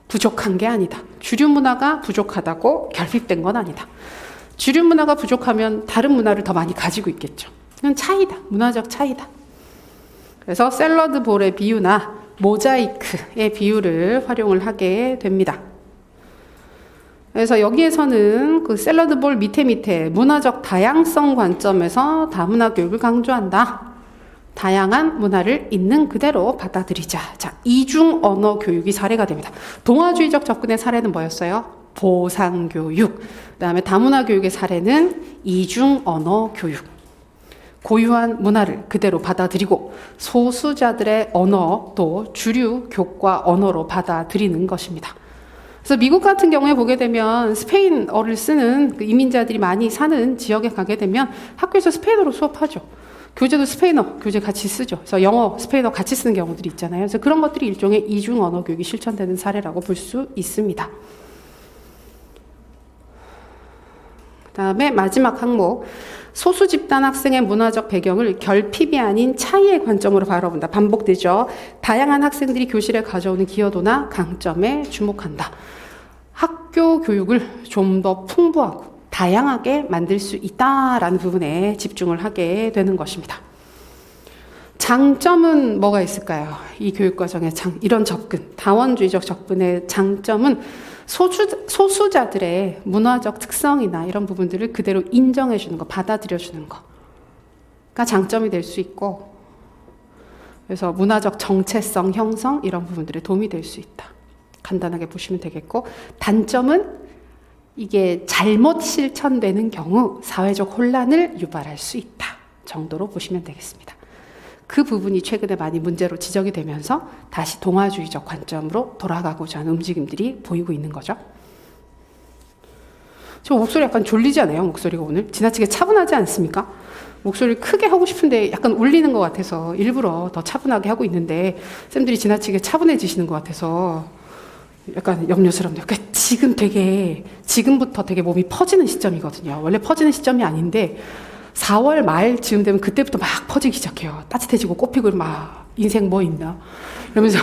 부족한 게 아니다. 주류 문화가 부족하다고 결핍된 건 아니다. 주류 문화가 부족하면 다른 문화를 더 많이 가지고 있겠죠. 이건 차이다. 문화적 차이다. 그래서 샐러드 볼의 비유나 모자이크의 비유를 활용을 하게 됩니다. 그래서 여기에서는 그 샐러드 볼 밑에 문화적 다양성 관점에서 다문화 교육을 강조한다. 다양한 문화를 있는 그대로 받아들이자. 자, 이중 언어 교육이 사례가 됩니다. 동아주의적 접근의 사례는 뭐였어요? 보상교육. 그다음에 다문화 교육의 사례는 이중 언어 교육. 고유한 문화를 그대로 받아들이고 소수자들의 언어도 주류 교과 언어로 받아들이는 것입니다. 그래서 미국 같은 경우에 보게 되면 스페인어를 쓰는 그 이민자들이 많이 사는 지역에 가게 되면 학교에서 스페인어로 수업하죠. 교재도 스페인어 교재 같이 쓰죠. 그래서 영어, 스페인어 같이 쓰는 경우들이 있잖아요. 그래서 그런 것들이 일종의 이중 언어 교육이 실천되는 사례라고 볼 수 있습니다. 그다음에 마지막 항목. 소수 집단 학생의 문화적 배경을 결핍이 아닌 차이의 관점으로 바라본다. 반복되죠. 다양한 학생들이 교실에 가져오는 기여도나 강점에 주목한다. 학교 교육을 좀 더 풍부하고 다양하게 만들 수 있다라는 부분에 집중을 하게 되는 것입니다. 장점은 뭐가 있을까요? 이 교육과정의 이런 접근, 다원주의적 접근의 장점은 소수자들의 문화적 특성이나 이런 부분들을 그대로 인정해 주는 거, 받아들여 주는 거가 장점이 될 수 있고, 그래서 문화적 정체성 형성 이런 부분들에 도움이 될 수 있다. 간단하게 보시면 되겠고, 단점은 이게 잘못 실천되는 경우 사회적 혼란을 유발할 수 있다 정도로 보시면 되겠습니다. 그 부분이 최근에 많이 문제로 지적이 되면서 다시 동아주의적 관점으로 돌아가고자 하는 움직임들이 보이고 있는 거죠. 저 목소리 약간 졸리지 않아요? 목소리가 오늘 지나치게 차분하지 않습니까? 목소리를 크게 하고 싶은데 약간 울리는 것 같아서 일부러 더 차분하게 하고 있는데 쌤들이 지나치게 차분해지시는 것 같아서 약간 염려스럽네요. 그러니까 지금부터 되게 몸이 퍼지는 시점이거든요. 원래 퍼지는 시점이 아닌데 4월 말 즈음 되면 그때부터 막 퍼지기 시작해요. 따뜻해지고 꽃피고 막 인생 뭐 있나 이러면서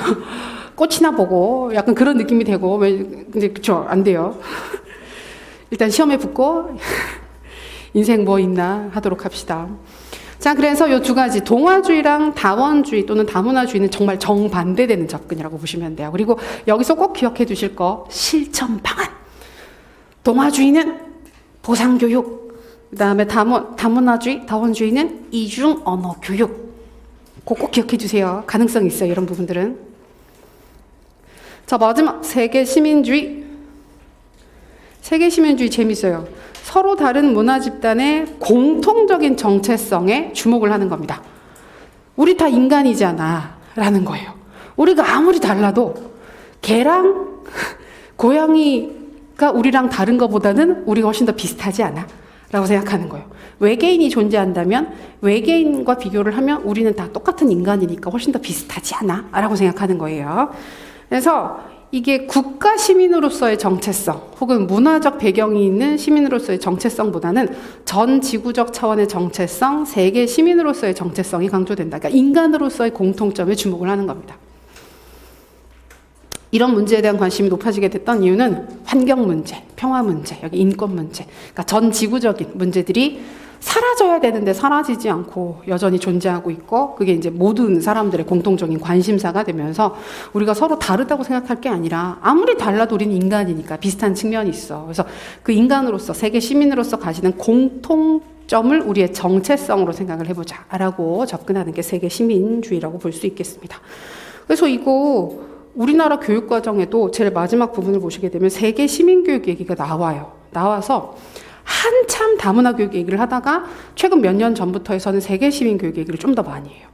꽃이나 보고 약간 그런 느낌이 되고, 근데 그쵸, 안 돼요. 일단 시험에 붙고 인생 뭐 있나 하도록 합시다. 자, 그래서 이 두 가지 동아주의랑 다원주의 또는 다문화주의는 정말 정반대되는 접근이라고 보시면 돼요. 그리고 여기서 꼭 기억해 두실 거 실천 방안. 동아주의는 보상교육, 그 다음에 다문화주의, 다원주의는 이중 언어 교육. 꼭 기억해 주세요. 가능성이 있어요, 이런 부분들은. 자, 마지막 세계 시민주의. 세계 시민주의 재밌어요. 서로 다른 문화 집단의 공통적인 정체성에 주목을 하는 겁니다. 우리 다 인간이잖아 라는 거예요. 우리가 아무리 달라도 개랑 고양이가 우리랑 다른 것보다는 우리가 훨씬 더 비슷하지 않아? 라고 생각하는 거예요. 외계인이 존재한다면 외계인과 비교를 하면 우리는 다 똑같은 인간이니까 훨씬 더 비슷하지 않아? 라고 생각하는 거예요. 그래서 이게 국가 시민으로서의 정체성 혹은 문화적 배경이 있는 시민으로서의 정체성보다는 전 지구적 차원의 정체성, 세계 시민으로서의 정체성이 강조된다. 그러니까 인간으로서의 공통점에 주목을 하는 겁니다. 이런 문제에 대한 관심이 높아지게 됐던 이유는 환경 문제, 평화 문제, 여기 인권 문제, 그러니까 전 지구적인 문제들이 사라져야 되는데 사라지지 않고 여전히 존재하고 있고, 그게 이제 모든 사람들의 공통적인 관심사가 되면서 우리가 서로 다르다고 생각할 게 아니라 아무리 달라도 우리는 인간이니까 비슷한 측면이 있어. 그래서 그 인간으로서, 세계 시민으로서 가지는 공통점을 우리의 정체성으로 생각을 해보자 라고 접근하는 게 세계 시민주의라고 볼 수 있겠습니다. 그래서 이거 우리나라 교육과정에도 제일 마지막 부분을 보시게 되면 세계 시민교육 얘기가 나와서 한참 다문화 교육 얘기를 하다가 최근 몇 년 전부터 해서는 세계 시민 교육 얘기를 좀 더 많이 해요.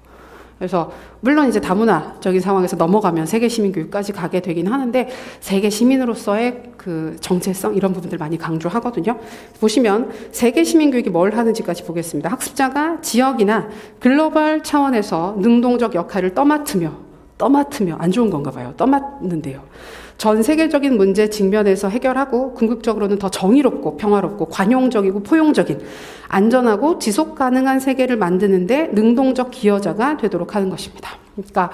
그래서 물론 이제 다문화적인 상황에서 넘어가면 세계 시민 교육까지 가게 되긴 하는데 세계 시민으로서의 그 정체성 이런 부분들 많이 강조하거든요. 보시면 세계 시민 교육이 뭘 하는지까지 보겠습니다. 학습자가 지역이나 글로벌 차원에서 능동적 역할을 떠맡으며 안 좋은 건가 봐요. 떠맡는데요. 전 세계적인 문제 직면에서 해결하고 궁극적으로는 더 정의롭고 평화롭고 관용적이고 포용적인 안전하고 지속 가능한 세계를 만드는데 능동적 기여자가 되도록 하는 것입니다. 그러니까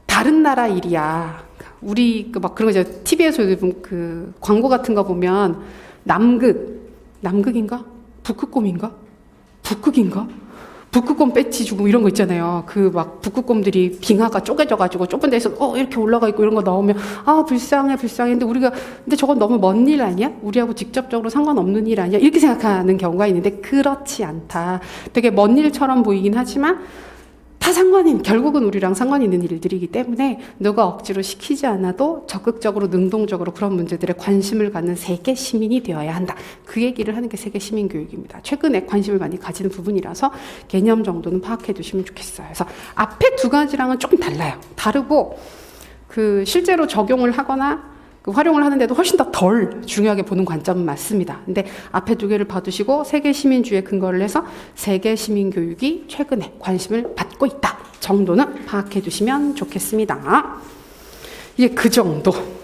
다른 나라 일이야. 우리 막 그런 거 이제 TV에서 그 광고 같은 거 보면 남극인가? 북극곰인가? 북극곰 배지 주고 이런 거 있잖아요. 그 막 북극곰들이 빙하가 쪼개져가지고 좁은 데서 이렇게 올라가 있고 이런 거 나오면 불쌍해. 근데 저건 너무 먼 일 아니야? 우리하고 직접적으로 상관없는 일 아니야? 이렇게 생각하는 경우가 있는데 그렇지 않다. 되게 먼 일처럼 보이긴 하지만 다 결국은 우리랑 상관 있는 일들이기 때문에 누가 억지로 시키지 않아도 적극적으로 능동적으로 그런 문제들에 관심을 갖는 세계 시민이 되어야 한다. 그 얘기를 하는 게 세계 시민 교육입니다. 최근에 관심을 많이 가지는 부분이라서 개념 정도는 파악해 두시면 좋겠어요. 그래서 앞에 두 가지랑은 조금 달라요. 다르고 그 실제로 적용을 하거나 그 활용을 하는데도 훨씬 더 덜 중요하게 보는 관점은 맞습니다. 근데 앞에 두 개를 봐두시고 세계 시민주의에 근거를 해서 세계 시민 교육이 최근에 관심을 받고 있다 정도는 파악해 두시면 좋겠습니다. 이게 그 정도.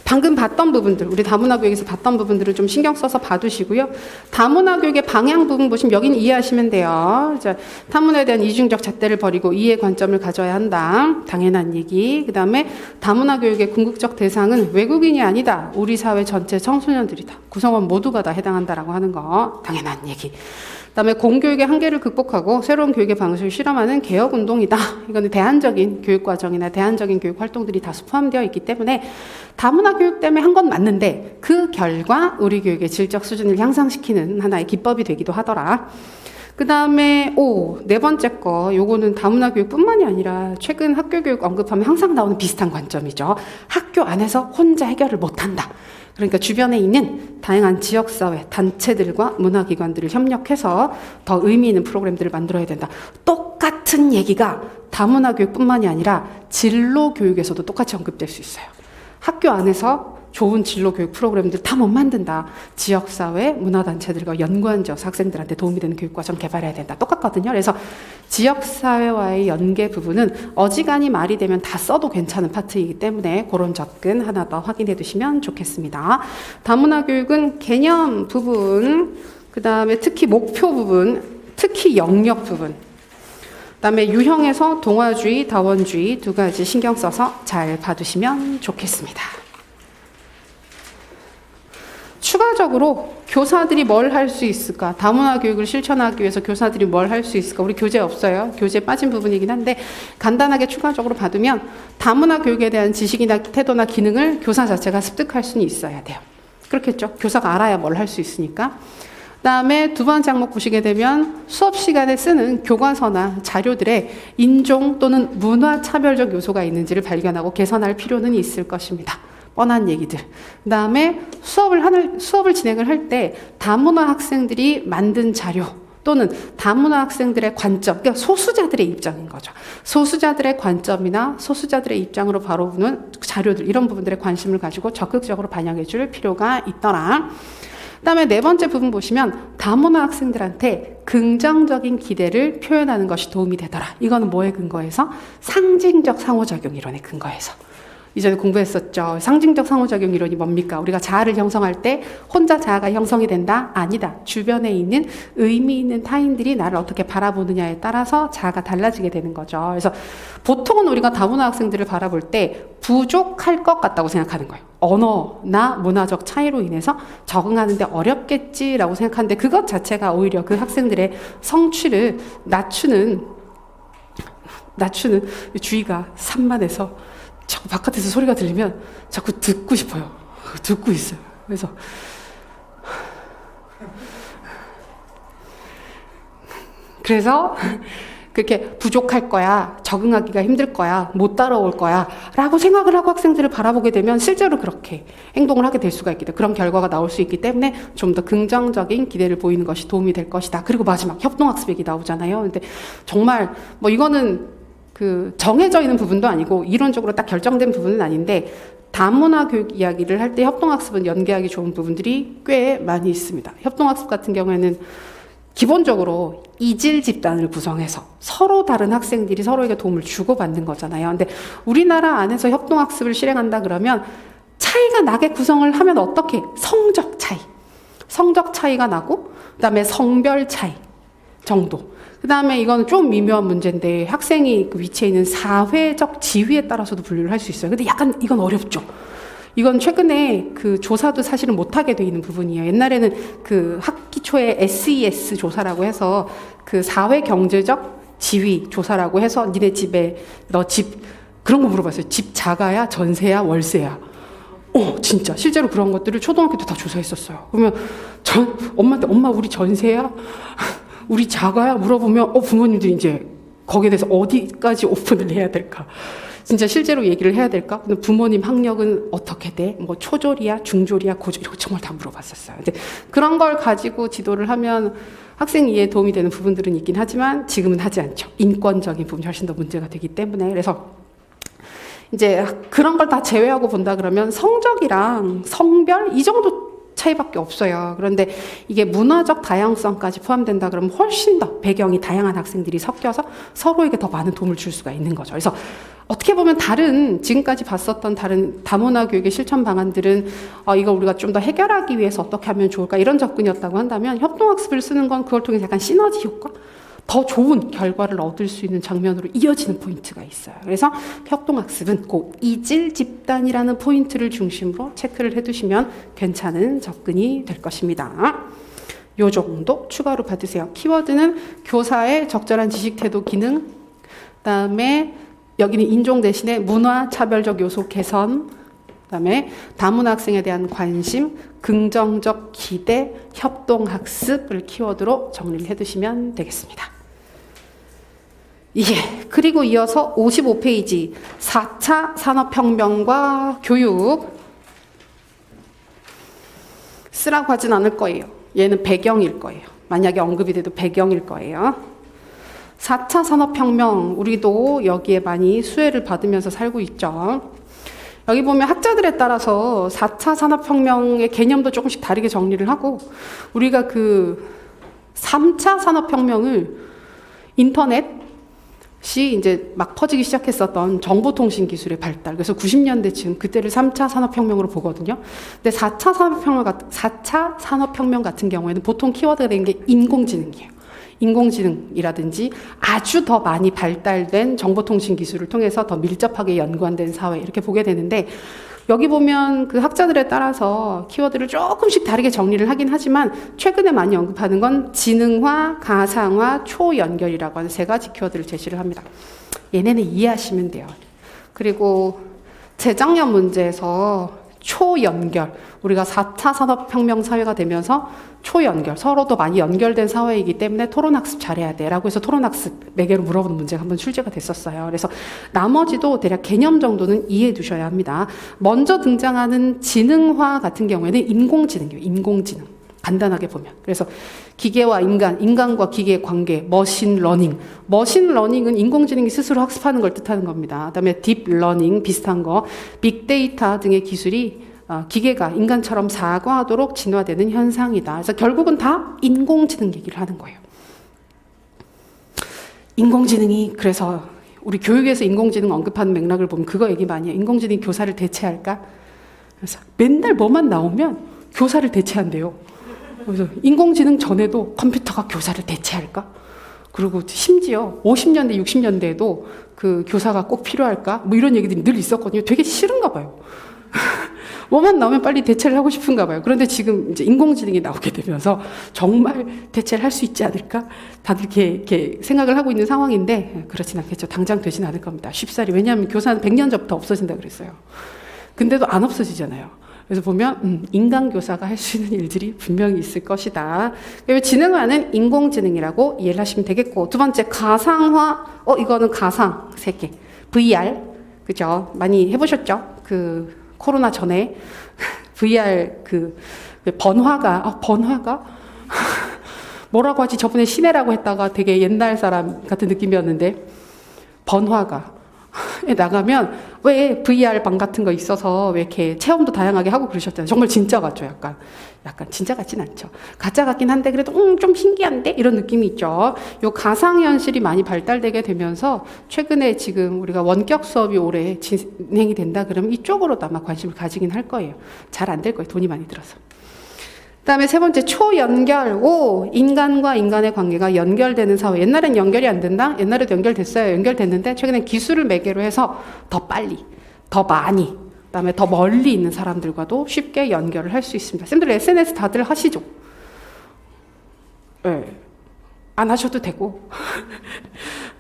방금 봤던 부분들, 우리 다문화 교육에서 봤던 부분들을 좀 신경 써서 봐두시고요. 다문화 교육의 방향 부분 보시면 여기는 이해하시면 돼요. 자, 타문화에 대한 이중적 잣대를 버리고 이해 관점을 가져야 한다. 당연한 얘기. 그 다음에 다문화 교육의 궁극적 대상은 외국인이 아니다. 우리 사회 전체 청소년들이다. 구성원 모두가 다 해당한다라고 하는 거. 당연한 얘기. 그다음에 공교육의 한계를 극복하고 새로운 교육의 방식을 실험하는 개혁운동이다. 이거는 대안적인 교육과정이나 대안적인 교육 활동들이 다수 포함되어 있기 때문에 다문화 교육 때문에 한 건 맞는데 그 결과 우리 교육의 질적 수준을 향상시키는 하나의 기법이 되기도 하더라. 그 다음에 네 번째 거, 요거는 다문화 교육뿐만이 아니라 최근 학교 교육 언급하면 항상 나오는 비슷한 관점이죠. 학교 안에서 혼자 해결을 못한다. 그러니까 주변에 있는 다양한 지역사회, 단체들과 문화기관들을 협력해서 더 의미 있는 프로그램들을 만들어야 된다. 똑같은 얘기가 다문화 교육뿐만이 아니라 진로 교육에서도 똑같이 언급될 수 있어요. 학교 안에서 좋은 진로 교육 프로그램들 다 못 만든다. 지역사회, 문화단체들과 연구한 지역 학생들한테 도움이 되는 교육과정 개발해야 된다. 똑같거든요. 그래서 지역사회와의 연계 부분은 어지간히 말이 되면 다 써도 괜찮은 파트이기 때문에 그런 접근 하나 더 확인해 두시면 좋겠습니다. 다문화 교육은 개념 부분, 그 다음에 특히 목표 부분, 특히 영역 부분, 그 다음에 유형에서 동화주의, 다원주의 두 가지 신경 써서 잘 봐두시면 좋겠습니다. 추가적으로 교사들이 뭘 할 수 있을까? 다문화 교육을 실천하기 위해서 교사들이 뭘 할 수 있을까? 우리 교재 없어요. 교재에 빠진 부분이긴 한데 간단하게 추가적으로 봐두면 다문화 교육에 대한 지식이나 태도나 기능을 교사 자체가 습득할 수는 있어야 돼요. 그렇겠죠? 교사가 알아야 뭘 할 수 있으니까. 그 다음에 두 번째 항목 보시게 되면 수업 시간에 쓰는 교과서나 자료들의 인종 또는 문화 차별적 요소가 있는지를 발견하고 개선할 필요는 있을 것입니다. 뻔한 얘기들. 그 다음에 수업을 진행을 할 때 다문화 학생들이 만든 자료 또는 다문화 학생들의 관점, 그러니까 소수자들의 입장인 거죠. 소수자들의 관점이나 소수자들의 입장으로 바라보는 자료들, 이런 부분들에 관심을 가지고 적극적으로 반영해 줄 필요가 있더라. 그 다음에 네 번째 부분 보시면 다문화 학생들한테 긍정적인 기대를 표현하는 것이 도움이 되더라. 이거는 뭐에 근거해서? 상징적 상호작용 이론에 근거해서. 이전에 공부했었죠. 상징적 상호작용 이론이 뭡니까? 우리가 자아를 형성할 때 혼자 자아가 형성이 된다? 아니다. 주변에 있는 의미 있는 타인들이 나를 어떻게 바라보느냐에 따라서 자아가 달라지게 되는 거죠. 그래서 보통은 우리가 다문화 학생들을 바라볼 때 부족할 것 같다고 생각하는 거예요. 언어나 문화적 차이로 인해서 적응하는데 어렵겠지라고 생각하는데 그것 자체가 오히려 그 학생들의 성취를 낮추는 주의가 산만해서 자꾸 바깥에서 소리가 들리면 자꾸 듣고 싶어요. 듣고 있어요. 그래서 그렇게 부족할 거야, 적응하기가 힘들 거야, 못 따라올 거야 라고 생각을 하고 학생들을 바라보게 되면 실제로 그렇게 행동을 하게 될 수가 있기 때문에 그런 결과가 나올 수 있기 때문에 좀 더 긍정적인 기대를 보이는 것이 도움이 될 것이다. 그리고 마지막 협동학습 얘기 나오잖아요. 근데 정말 이거는 정해져 있는 부분도 아니고 이론적으로 딱 결정된 부분은 아닌데 다문화 교육 이야기를 할 때 협동학습은 연계하기 좋은 부분들이 꽤 많이 있습니다. 협동학습 같은 경우에는 기본적으로 이질 집단을 구성해서 서로 다른 학생들이 서로에게 도움을 주고받는 거잖아요. 근데 우리나라 안에서 협동학습을 실행한다 그러면 차이가 나게 구성을 하면 어떻게? 성적 차이가 나고 그다음에 성별 차이 정도. 그 다음에 이건 좀 미묘한 문제인데 학생이 그 위치에 있는 사회적 지위에 따라서도 분류를 할 수 있어요. 근데 약간 이건 어렵죠. 이건 최근에 그 조사도 사실은 못하게 돼 있는 부분이에요. 옛날에는 그 학기 초에 SES 조사라고 해서 그 사회 경제적 지위 조사라고 해서 니네 집에 너 집 그런 거 물어봤어요. 집 자가야, 전세야, 월세야. 진짜 실제로 그런 것들을 초등학교 때 다 조사했었어요. 그러면 엄마한테 엄마 우리 전세야? 우리 자가야? 물어보면 부모님들이 이제 거기에 대해서 어디까지 오픈을 해야 될까? 진짜 실제로 얘기를 해야 될까? 근데 부모님 학력은 어떻게 돼? 초졸이야, 중졸이야, 고졸 이런 거 정말 다 물어봤었어요. 근데 그런 걸 가지고 지도를 하면 학생 이해에 도움이 되는 부분들은 있긴 하지만 지금은 하지 않죠. 인권적인 부분이 훨씬 더 문제가 되기 때문에. 그래서 이제 그런 걸 다 제외하고 본다 그러면 성적이랑 성별 이 정도 차이밖에 없어요. 그런데 이게 문화적 다양성까지 포함된다 그러면 훨씬 더 배경이 다양한 학생들이 섞여서 서로에게 더 많은 도움을 줄 수가 있는 거죠. 그래서 어떻게 보면 지금까지 봤었던 다른 다문화 교육의 실천 방안들은 이거 우리가 좀 더 해결하기 위해서 어떻게 하면 좋을까 이런 접근이었다고 한다면 협동학습을 쓰는 건 그걸 통해서 약간 시너지 효과? 더 좋은 결과를 얻을 수 있는 장면으로 이어지는 포인트가 있어요. 그래서 협동학습은 그 이질 집단이라는 포인트를 중심으로 체크를 해두시면 괜찮은 접근이 될 것입니다. 요 정도 추가로 받으세요. 키워드는 교사의 적절한 지식 태도 기능, 그다음에 여기는 인종 대신에 문화 차별적 요소 개선, 그다음에 다문화 학생에 대한 관심, 긍정적 기대, 협동학습을 키워드로 정리를 해두시면 되겠습니다. 예, 그리고 이어서 55페이지 4차 산업혁명과 교육 쓰라고 하진 않을 거예요. 얘는 배경일 거예요. 만약에 언급이 돼도 배경일 거예요. 4차 산업혁명, 우리도 여기에 많이 수혜를 받으면서 살고 있죠. 여기 보면 학자들에 따라서 4차 산업혁명의 개념도 조금씩 다르게 정리를 하고, 우리가 그 3차 산업혁명을 인터넷이 이제 막 퍼지기 시작했었던 정보통신 기술의 발달, 그래서 90년대쯤 그때를 3차 산업혁명으로 보거든요. 근데 4차 산업혁명 같은 경우에는 보통 키워드가 된 게 인공지능이에요. 인공지능이라든지 아주 더 많이 발달된 정보통신 기술을 통해서 더 밀접하게 연관된 사회, 이렇게 보게 되는데, 여기 보면 그 학자들에 따라서 키워드를 조금씩 다르게 정리를 하긴 하지만 최근에 많이 언급하는 건 지능화, 가상화, 초연결이라고 하는 세 가지 키워드를 제시를 합니다. 얘네는 이해하시면 돼요. 그리고 재작년 문제에서 초연결, 우리가 4차 산업혁명 사회가 되면서 초연결, 서로도 많이 연결된 사회이기 때문에 토론학습 잘해야 돼 라고 해서 토론학습 매개로 물어보는 문제가 한번 출제가 됐었어요. 그래서 나머지도 대략 개념 정도는 이해해 두셔야 합니다. 먼저 등장하는 지능화 같은 경우에는 인공지능이에요. 인공지능. 간단하게 보면. 그래서 기계와 인간, 인간과 기계의 관계, 머신러닝. 머신러닝은 인공지능이 스스로 학습하는 걸 뜻하는 겁니다. 그다음에 딥러닝 비슷한 거, 빅데이터 등의 기술이 기계가 인간처럼 사고하도록 진화되는 현상이다. 그래서 결국은 다 인공지능 얘기를 하는 거예요. 인공지능이, 그래서 우리 교육에서 인공지능 언급하는 맥락을 보면 그거 얘기 많이 해요. 인공지능이 교사를 대체할까? 그래서 맨날 뭐만 나오면 교사를 대체한대요. 그래서 인공지능 전에도 컴퓨터가 교사를 대체할까? 그리고 심지어 50년대, 60년대에도 그 교사가 꼭 필요할까? 뭐 이런 얘기들이 늘 있었거든요. 되게 싫은가 봐요. 뭐만 나오면 빨리 대체를 하고 싶은가 봐요. 그런데 지금 이제 인공지능이 나오게 되면서 정말 대체를 할 수 있지 않을까? 다들 이렇게 생각을 하고 있는 상황인데, 그렇진 않겠죠. 당장 되진 않을 겁니다. 쉽사리. 왜냐하면 교사는 100년 전부터 없어진다 그랬어요. 근데도 안 없어지잖아요. 그래서 보면 인간 교사가 할 수 있는 일들이 분명히 있을 것이다. 그리고 지능화는 인공지능이라고 이해를 하시면 되겠고, 두 번째 가상화. 이거는 가상 세계, VR, 그죠? 많이 해보셨죠? 그 코로나 전에 VR 그 번화가 뭐라고 하지? 저번에 시내라고 했다가 되게 옛날 사람 같은 느낌이었는데, 번화가에 나가면 왜 VR 방 같은 거 있어서 왜 이렇게 체험도 다양하게 하고 그러셨잖아요. 정말 진짜 같죠. 약간 진짜 같진 않죠. 가짜 같긴 한데 그래도 좀 신기한데 이런 느낌이 있죠. 요 가상현실이 많이 발달되게 되면서 최근에 지금 우리가 원격 수업이 올해 진행이 된다 그러면 이쪽으로도 아마 관심을 가지긴 할 거예요. 잘 안 될 거예요. 돈이 많이 들어서. 그다음에 세 번째 초연결. 인간과 인간의 관계가 연결되는 사회. 옛날엔 연결이 안 된다? 옛날에도 연결됐어요. 연결됐는데 최근엔 기술을 매개로 해서 더 빨리, 더 많이, 그다음에 더 멀리 있는 사람들과도 쉽게 연결을 할 수 있습니다. 쌤들 SNS 다들 하시죠? 네. 안 하셔도 되고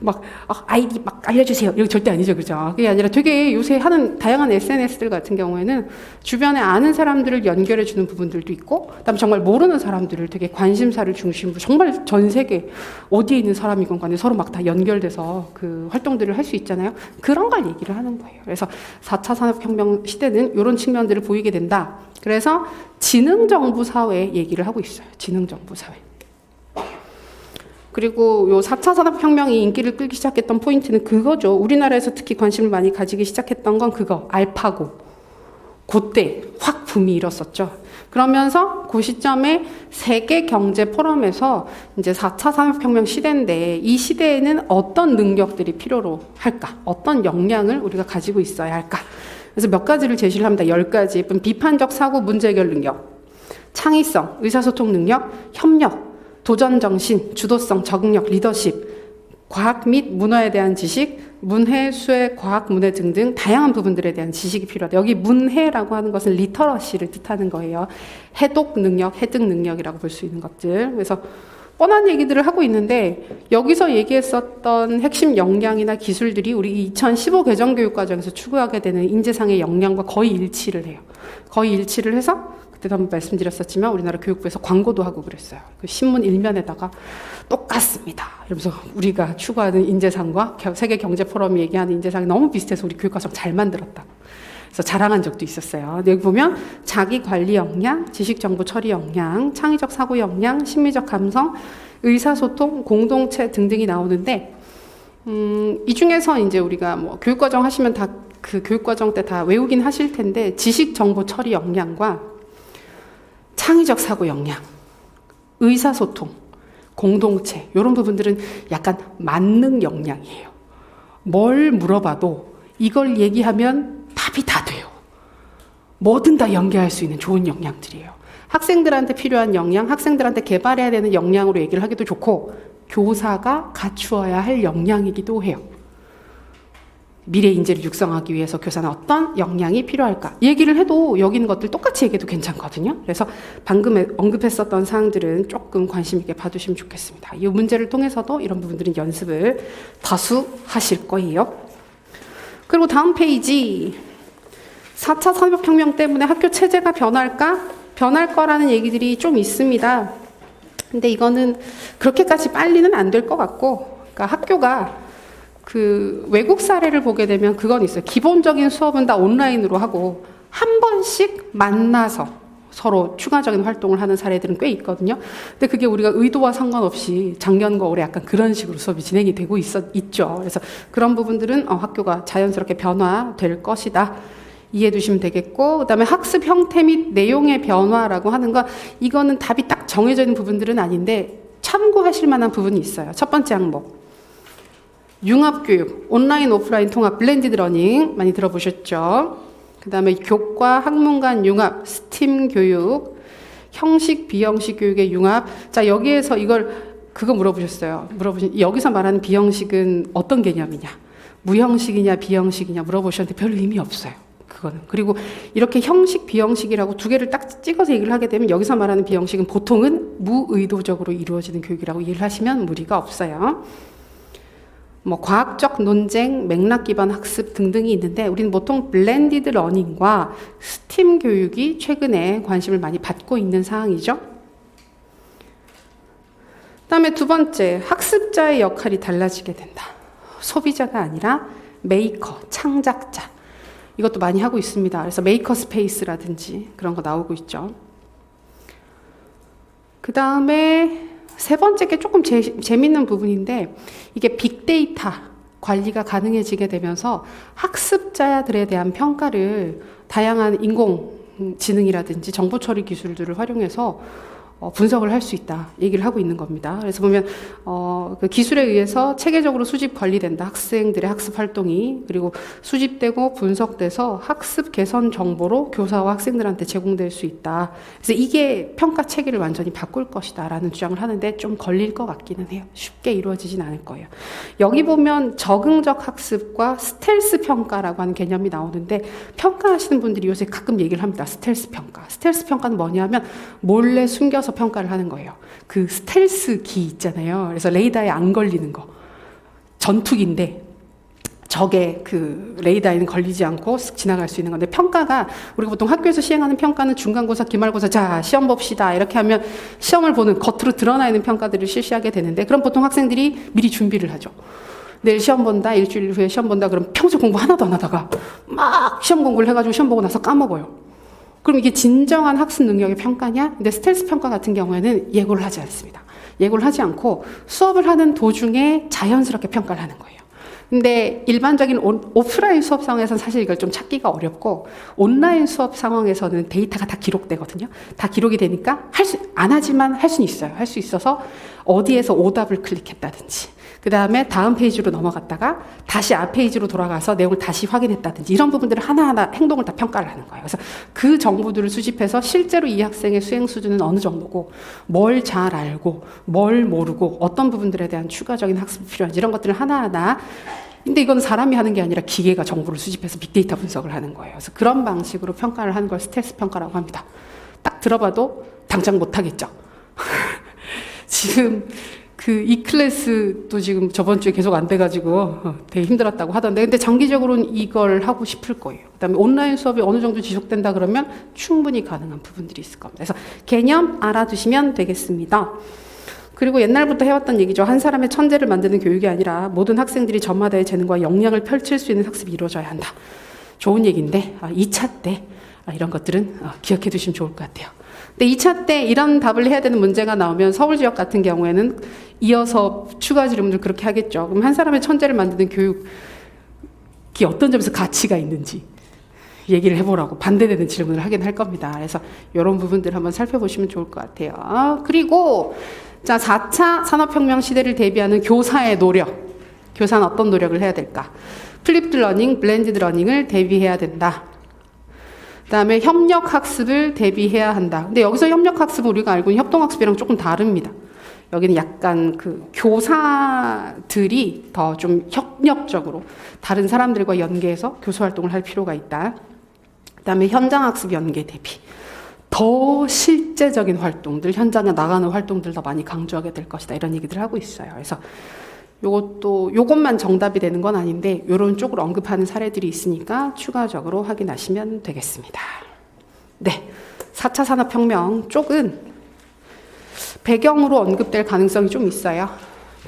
막 아이디 막 알려주세요 이거 절대 아니죠, 그죠? 그게 아니라 되게 요새 하는 다양한 SNS들 같은 경우에는 주변에 아는 사람들을 연결해 주는 부분들도 있고, 그다음에 정말 모르는 사람들을 되게 관심사를 중심으로 정말 전 세계 어디에 있는 사람이건 간에 서로 막 다 연결돼서 그 활동들을 할 수 있잖아요. 그런 걸 얘기를 하는 거예요. 그래서 4차 산업혁명 시대는 이런 측면들을 보이게 된다. 그래서 지능정부 사회 얘기를 하고 있어요. 지능정부 사회. 그리고 요 4차 산업혁명이 인기를 끌기 시작했던 포인트는 그거죠. 우리나라에서 특히 관심을 많이 가지기 시작했던 건 그거, 알파고. 그때 확 붐이 일었었죠. 그러면서 그 시점에 세계 경제 포럼에서 이제 4차 산업혁명 시대인데 이 시대에는 어떤 능력들이 필요로 할까? 어떤 역량을 우리가 가지고 있어야 할까? 그래서 몇 가지를 제시를 합니다. 10가지. 비판적 사고 문제 해결 능력, 창의성, 의사소통 능력, 협력, 도전정신, 주도성, 적응력, 리더십, 과학 및 문화에 대한 지식, 문해, 수해, 과학, 문해 등등 다양한 부분들에 대한 지식이 필요하다. 여기 문해라고 하는 것은 리터러시를 뜻하는 거예요. 해독 능력, 해득 능력이라고 볼 수 있는 것들. 그래서 뻔한 얘기들을 하고 있는데 여기서 얘기했었던 핵심 역량이나 기술들이 우리 2015 개정교육과정에서 추구하게 되는 인재상의 역량과 거의 일치를 해요. 거의 일치를 해서 그때도 한번 말씀드렸었지만 우리나라 교육부에서 광고도 하고 그랬어요. 그 신문 일면에다가 똑같습니다. 이러면서 우리가 추구하는 인재상과 세계경제포럼이 얘기하는 인재상이 너무 비슷해서 우리 교육과정 잘 만들었다. 그래서 자랑한 적도 있었어요. 여기 보면 자기관리 역량, 지식정보 처리 역량, 창의적 사고 역량, 심리적 감성, 의사소통, 공동체 등등이 나오는데 이 중에서 이제 우리가 뭐 교육과정 하시면 다 그 교육과정 때 다 외우긴 하실 텐데 지식정보 처리 역량과 창의적 사고 역량, 의사소통, 공동체 이런 부분들은 약간 만능 역량이에요. 뭘 물어봐도 이걸 얘기하면 답이 다 돼요. 뭐든 다 연계할 수 있는 좋은 역량들이에요. 학생들한테 필요한 역량, 학생들한테 개발해야 되는 역량으로 얘기를 하기도 좋고 교사가 갖추어야 할 역량이기도 해요. 미래 인재를 육성하기 위해서 교사는 어떤 역량이 필요할까? 얘기를 해도 여기 있는 것들 똑같이 얘기해도 괜찮거든요. 그래서 방금 언급했었던 사항들은 조금 관심 있게 봐두시면 좋겠습니다. 이 문제를 통해서도 이런 부분들은 연습을 다수 하실 거예요. 그리고 다음 페이지 4차 산업혁명 때문에 학교 체제가 변할까? 변할 거라는 얘기들이 좀 있습니다. 근데 이거는 그렇게까지 빨리는 안 될 것 같고 그러니까 학교가 그 외국 사례를 보게 되면 그건 있어요. 기본적인 수업은 다 온라인으로 하고 한 번씩 만나서 서로 추가적인 활동을 하는 사례들은 꽤 있거든요. 근데 그게 우리가 의도와 상관없이 작년과 올해 약간 그런 식으로 수업이 진행이 되고 있죠. 그래서 그런 부분들은 학교가 자연스럽게 변화될 것이다. 이해해 두시면 되겠고 그다음에 학습 형태 및 내용의 변화라고 하는 거 이거는 답이 딱 정해져 있는 부분들은 아닌데 참고하실 만한 부분이 있어요. 첫 번째 항목. 융합교육, 온라인, 오프라인 통합, 블렌디드 러닝 많이 들어보셨죠? 그 다음에 교과, 학문 간 융합, 스팀 교육, 형식, 비형식 교육의 융합. 자, 여기에서 그거 물어보셨어요. 여기서 말하는 비형식은 어떤 개념이냐? 무형식이냐, 비형식이냐 물어보셨는데 별로 의미 없어요. 그거는. 그리고 이렇게 형식, 비형식이라고 두 개를 딱 찍어서 얘기를 하게 되면 여기서 말하는 비형식은 보통은 무의도적으로 이루어지는 교육이라고 이해를 하시면 무리가 없어요. 뭐 과학적 논쟁, 맥락 기반 학습 등등이 있는데 우리는 보통 블렌디드 러닝과 스팀 교육이 최근에 관심을 많이 받고 있는 사항이죠. 그다음에 두 번째, 학습자의 역할이 달라지게 된다. 소비자가 아니라 메이커, 창작자. 이것도 많이 하고 있습니다. 그래서 메이커 스페이스라든지 그런 거 나오고 있죠. 그 다음에 세 번째 게 조금 재밌는 부분인데 이게 빅데이터 관리가 가능해지게 되면서 학습자들에 대한 평가를 다양한 인공지능이라든지 정보처리 기술들을 활용해서 분석을 할 수 있다 얘기를 하고 있는 겁니다. 그래서 보면 그 기술에 의해서 체계적으로 수집 관리된다. 학생들의 학습 활동이 그리고 수집되고 분석돼서 학습 개선 정보로 교사와 학생들한테 제공될 수 있다. 그래서 이게 평가 체계를 완전히 바꿀 것이다 라는 주장을 하는데 좀 걸릴 것 같기는 해요. 쉽게 이루어지진 않을 거예요. 여기 보면 적응적 학습과 스텔스 평가라고 하는 개념이 나오는데 평가하시는 분들이 요새 가끔 얘기를 합니다. 스텔스 평가. 스텔스 평가는 뭐냐면 몰래 숨겨서 평가를 하는 거예요. 그 스텔스 기 있잖아요. 그래서 레이더에 안 걸리는 거. 전투기인데 적의 그 레이더에는 걸리지 않고 쓱 지나갈 수 있는 건데 평가가 우리가 보통 학교에서 시행하는 평가는 중간고사, 기말고사 자 시험 봅시다 이렇게 하면 시험을 보는 겉으로 드러나 있는 평가들을 실시하게 되는데 그럼 보통 학생들이 미리 준비를 하죠. 내일 시험 본다, 일주일 후에 시험 본다 그럼 평소 공부 하나도 안 하다가 막 시험 공부를 해가지고 시험 보고 나서 까먹어요. 그럼 이게 진정한 학습 능력의 평가냐? 근데 스텔스 평가 같은 경우에는 예고를 하지 않습니다. 예고를 하지 않고 수업을 하는 도중에 자연스럽게 평가를 하는 거예요. 근데 일반적인 오프라인 수업 상황에서는 사실 이걸 좀 찾기가 어렵고 온라인 수업 상황에서는 데이터가 다 기록되거든요. 다 기록이 되니까 안 하지만 할 수는 있어요. 할 수 있어서 어디에서 오답을 클릭했다든지 그 다음에 다음 페이지로 넘어갔다가 다시 앞 페이지로 돌아가서 내용을 다시 확인했다든지 이런 부분들을 하나하나 행동을 다 평가를 하는 거예요. 그래서 그 정보들을 수집해서 실제로 이 학생의 수행 수준은 어느 정도고 뭘 잘 알고 뭘 모르고 어떤 부분들에 대한 추가적인 학습이 필요한지 이런 것들을 하나하나 근데 이건 사람이 하는 게 아니라 기계가 정보를 수집해서 빅데이터 분석을 하는 거예요. 그래서 그런 방식으로 평가를 하는 걸 스텔스 평가라고 합니다. 딱 들어봐도 당장 못하겠죠. 지금 그 E클래스도 지금 저번 주에 계속 안 돼가지고 되게 힘들었다고 하던데, 근데 장기적으로는 이걸 하고 싶을 거예요. 그다음에 온라인 수업이 어느 정도 지속된다 그러면 충분히 가능한 부분들이 있을 겁니다. 그래서 개념 알아두시면 되겠습니다. 그리고 옛날부터 해왔던 얘기죠. 한 사람의 천재를 만드는 교육이 아니라 모든 학생들이 저마다의 재능과 역량을 펼칠 수 있는 학습이 이루어져야 한다. 좋은 얘기인데 2차 때 이런 것들은 기억해 두시면 좋을 것 같아요. 근데 2차 때 이런 답을 해야 되는 문제가 나오면 서울 지역 같은 경우에는 이어서 추가 질문을 그렇게 하겠죠. 그럼 한 사람의 천재를 만드는 교육이 어떤 점에서 가치가 있는지 얘기를 해보라고 반대되는 질문을 하긴 할 겁니다. 그래서 이런 부분들 한번 살펴보시면 좋을 것 같아요. 그리고 자, 4차 산업혁명 시대를 대비하는 교사의 노력. 교사는 어떤 노력을 해야 될까? 플립드 러닝, 블렌디드 러닝을 대비해야 된다. 그 다음에 협력학습을 대비해야 한다. 근데 여기서 협력학습은 우리가 알고 있는 협동학습이랑 조금 다릅니다. 여기는 약간 그 교사들이 더 좀 협력적으로 다른 사람들과 연계해서 교수활동을 할 필요가 있다. 그 다음에 현장학습 연계 대비. 더 실제적인 활동들, 현장에 나가는 활동들 더 많이 강조하게 될 것이다. 이런 얘기들을 하고 있어요. 그래서 요것만 정답이 되는 건 아닌데, 요런 쪽으로 언급하는 사례들이 있으니까 추가적으로 확인하시면 되겠습니다. 네. 4차 산업혁명 쪽은 배경으로 언급될 가능성이 좀 있어요.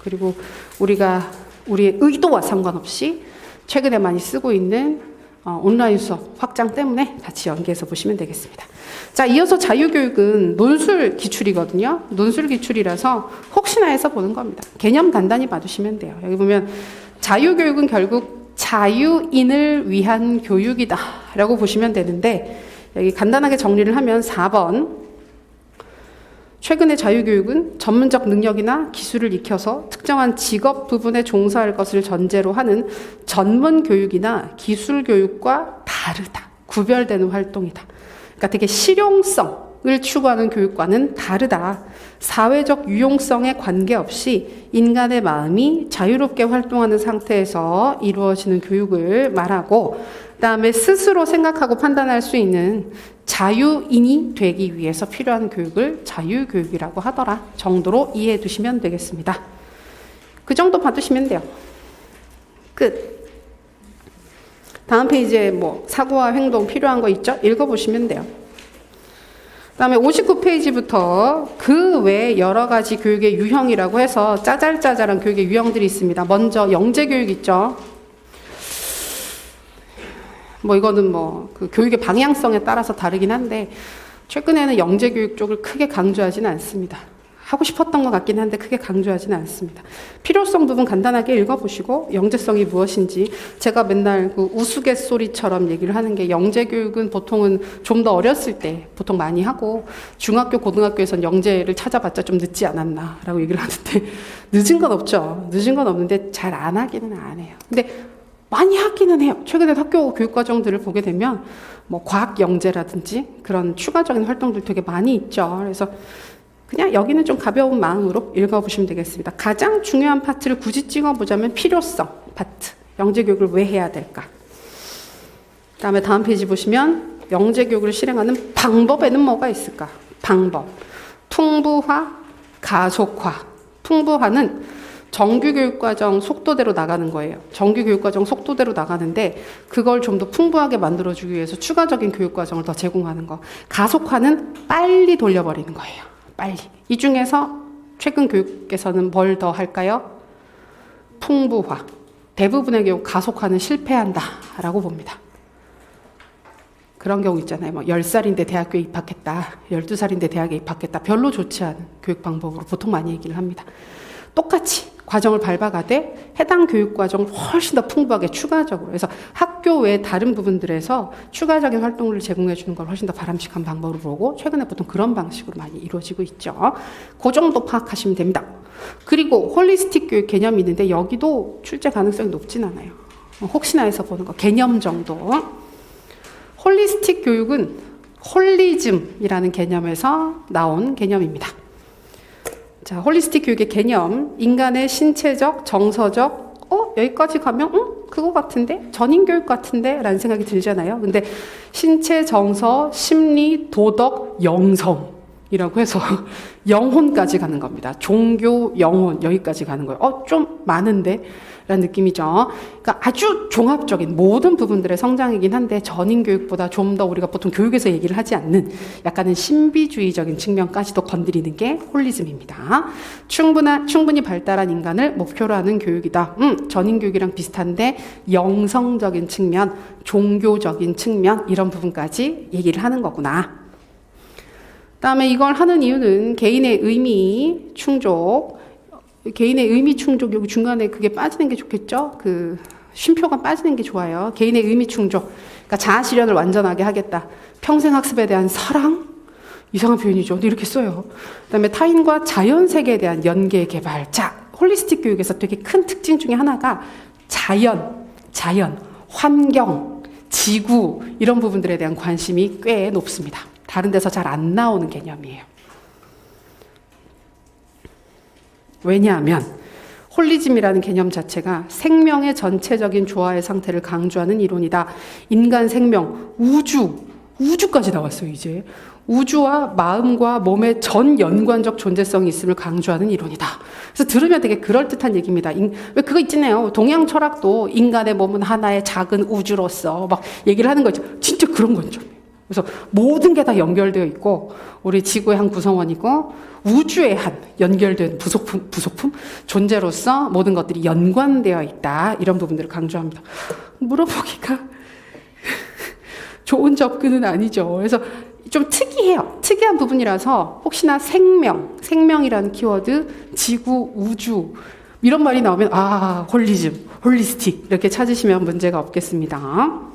그리고 우리의 의도와 상관없이 최근에 많이 쓰고 있는 온라인 수업 확장 때문에 같이 연계해서 보시면 되겠습니다. 자, 이어서 자유교육은 논술 기출이거든요. 논술 기출이라서 혹시나 해서 보는 겁니다. 개념 간단히 봐두시면 돼요. 여기 보면 자유교육은 결국 자유인을 위한 교육이다 라고 보시면 되는데, 여기 간단하게 정리를 하면 4번, 최근의 자유교육은 전문적 능력이나 기술을 익혀서 특정한 직업 부분에 종사할 것을 전제로 하는 전문 교육이나 기술 교육과 다르다. 구별되는 활동이다. 그러니까 되게 실용성을 추구하는 교육과는 다르다. 사회적 유용성에 관계없이 인간의 마음이 자유롭게 활동하는 상태에서 이루어지는 교육을 말하고, 그다음에 스스로 생각하고 판단할 수 있는 자유인이 되기 위해서 필요한 교육을 자유교육이라고 하더라 정도로 이해해 두시면 되겠습니다. 그 정도 봐두시면 돼요. 끝. 다음 페이지에 뭐 사고와 행동 필요한 거 있죠? 읽어보시면 돼요. 그 다음에 59페이지부터 그 외 여러 가지 교육의 유형이라고 해서 짜잘짜잘한 교육의 유형들이 있습니다. 먼저 영재교육 있죠? 뭐 이거는 뭐 그 교육의 방향성에 따라서 다르긴 한데, 최근에는 영재교육 쪽을 크게 강조하지는 않습니다. 하고 싶었던 것 같긴 한데 크게 강조하지는 않습니다. 필요성 부분 간단하게 읽어보시고, 영재성이 무엇인지, 제가 맨날 그 우스갯소리처럼 얘기를 하는 게, 영재교육은 보통은 좀 더 어렸을 때 보통 많이 하고, 중학교, 고등학교에선 영재를 찾아봤자 좀 늦지 않았나 라고 얘기를 하는데, 늦은 건 없죠. 늦은 건 없는데 잘 안 하기는 안 해요. 근데 많이 하기는 해요. 최근에 학교 교육과정들을 보게 되면 뭐 과학 영재라든지 그런 추가적인 활동들 되게 많이 있죠. 그래서 그냥 여기는 좀 가벼운 마음으로 읽어보시면 되겠습니다. 가장 중요한 파트를 굳이 찍어보자면 필요성 파트. 영재교육을 왜 해야 될까? 그 다음에 다음 페이지 보시면 영재교육을 실행하는 방법에는 뭐가 있을까? 방법. 풍부화, 가속화. 풍부화는 정규교육과정 속도대로 나가는 거예요. 정규교육과정 속도대로 나가는데, 그걸 좀 더 풍부하게 만들어주기 위해서 추가적인 교육과정을 더 제공하는 거. 가속화는 빨리 돌려버리는 거예요. 빨리. 이 중에서 최근 교육에서는 뭘 더 할까요? 풍부화. 대부분의 경우 가속화는 실패한다 라고 봅니다. 그런 경우 있잖아요. 뭐 10살인데 대학교에 입학했다, 12살인데 대학에 입학했다. 별로 좋지 않은 교육 방법으로 보통 많이 얘기를 합니다. 똑같이 과정을 밟아가되 해당 교육과정을 훨씬 더 풍부하게 추가적으로, 그래서 학교 외 다른 부분들에서 추가적인 활동을 제공해 주는 걸 훨씬 더 바람직한 방법으로 보고, 최근에 보통 그런 방식으로 많이 이루어지고 있죠. 그 정도 파악하시면 됩니다. 그리고 홀리스틱 교육 개념이 있는데, 여기도 출제 가능성이 높진 않아요. 혹시나 해서 보는 거, 개념 정도. 홀리스틱 교육은 홀리즘이라는 개념에서 나온 개념입니다. 자, 홀리스틱 교육의 개념, 인간의 신체적, 정서적, 여기까지 가면 그거 같은데? 전인교육 같은데? 라는 생각이 들잖아요. 근데 신체, 정서, 심리, 도덕, 영성, 이라고 해서 영혼까지 가는 겁니다. 종교, 영혼 여기까지 가는 거예요. 좀 많은데? 라는 느낌이죠. 그러니까 아주 종합적인 모든 부분들의 성장이긴 한데 전인교육보다 좀 더 우리가 보통 교육에서 얘기를 하지 않는 약간은 신비주의적인 측면까지도 건드리는 게 홀리즘입니다. 충분히 발달한 인간을 목표로 하는 교육이다. 전인교육이랑 비슷한데 영성적인 측면, 종교적인 측면 이런 부분까지 얘기를 하는 거구나. 그다음에 이걸 하는 이유는 개인의 의미 충족, 여기 중간에 그게 빠지는 게 좋겠죠? 그 쉼표가 빠지는 게 좋아요. 개인의 의미 충족. 그러니까 자아 실현을 완전하게 하겠다. 평생 학습에 대한 사랑? 이상한 표현이죠. 근데 이렇게 써요. 그다음에 타인과 자연 세계에 대한 연계 개발. 자, 홀리스틱 교육에서 되게 큰 특징 중에 하나가 자연, 환경, 지구 이런 부분들에 대한 관심이 꽤 높습니다. 다른 데서 잘 안 나오는 개념이에요. 왜냐하면 홀리즘이라는 개념 자체가 생명의 전체적인 조화의 상태를 강조하는 이론이다. 인간 생명, 우주까지 나왔어요, 이제. 우주와 마음과 몸의 전 연관적 존재성이 있음을 강조하는 이론이다. 그래서 들으면 되게 그럴듯한 얘기입니다. 왜 그거 있잖아요. 동양 철학도 인간의 몸은 하나의 작은 우주로서 막 얘기를 하는 거죠. 진짜 그런 거죠. 그래서 모든 게 다 연결되어 있고 우리 지구의 한 구성원이고 우주의 한 연결된 부속품 존재로서 모든 것들이 연관되어 있다. 이런 부분들을 강조합니다. 물어보기가 좋은 접근은 아니죠. 그래서 좀 특이해요. 특이한 부분이라서 혹시나 생명이라는 키워드, 지구, 우주 이런 말이 나오면 홀리즘, 홀리스틱 이렇게 찾으시면 문제가 없겠습니다.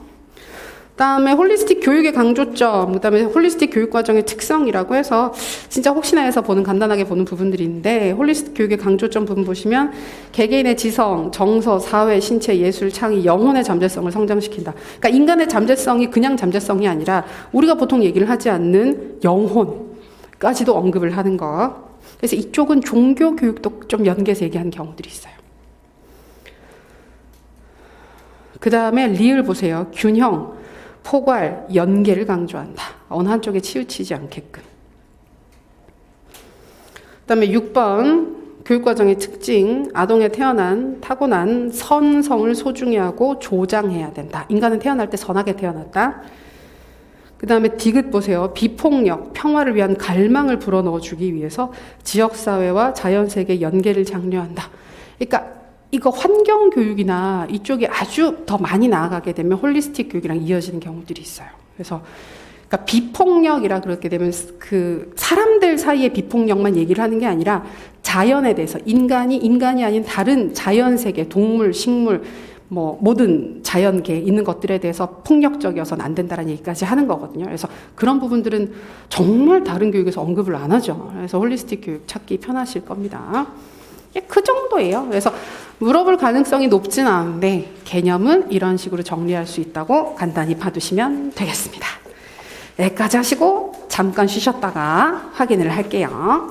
그다음에 홀리스틱 교육의 강조점, 그다음에 홀리스틱 교육 과정의 특성이라고 해서 진짜 혹시나 해서 간단하게 보는 부분들인데 홀리스틱 교육의 강조점 부분 보시면 개개인의 지성, 정서, 사회, 신체, 예술, 창의, 영혼의 잠재성을 성장시킨다. 그러니까 인간의 잠재성이 그냥 잠재성이 아니라 우리가 보통 얘기를 하지 않는 영혼까지도 언급을 하는 거. 그래서 이쪽은 종교 교육도 좀 연계해서 얘기하는 경우들이 있어요. 그다음에 리을 보세요. 균형, 포괄, 연계를 강조한다. 어느 한쪽에 치우치지 않게끔. 그다음에 6번 교육과정의 특징, 아동에 타고난 선성을 소중히 하고 조장해야 된다. 인간은 태어날 때 선하게 태어났다. 그다음에 디귿 보세요. 비폭력, 평화를 위한 갈망을 불어넣어주기 위해서 지역사회와 자연세계의 연계를 장려한다. 그러니까 이거 환경교육이나 이쪽이 아주 더 많이 나아가게 되면 홀리스틱 교육이랑 이어지는 경우들이 있어요. 그래서 그러니까 비폭력이라 그렇게 되면 그 사람들 사이의 비폭력만 얘기를 하는 게 아니라 자연에 대해서 인간이 아닌 다른 자연세계, 동물, 식물, 모든 자연계에 있는 것들에 대해서 폭력적이어서는 안 된다는 얘기까지 하는 거거든요. 그래서 그런 부분들은 정말 다른 교육에서 언급을 안 하죠. 그래서 홀리스틱 교육 찾기 편하실 겁니다. 그 정도예요. 그래서 물어볼 가능성이 높지는 않은데 개념은 이런 식으로 정리할 수 있다고 간단히 봐두시면 되겠습니다. 여기까지 하시고 잠깐 쉬셨다가 확인을 할게요.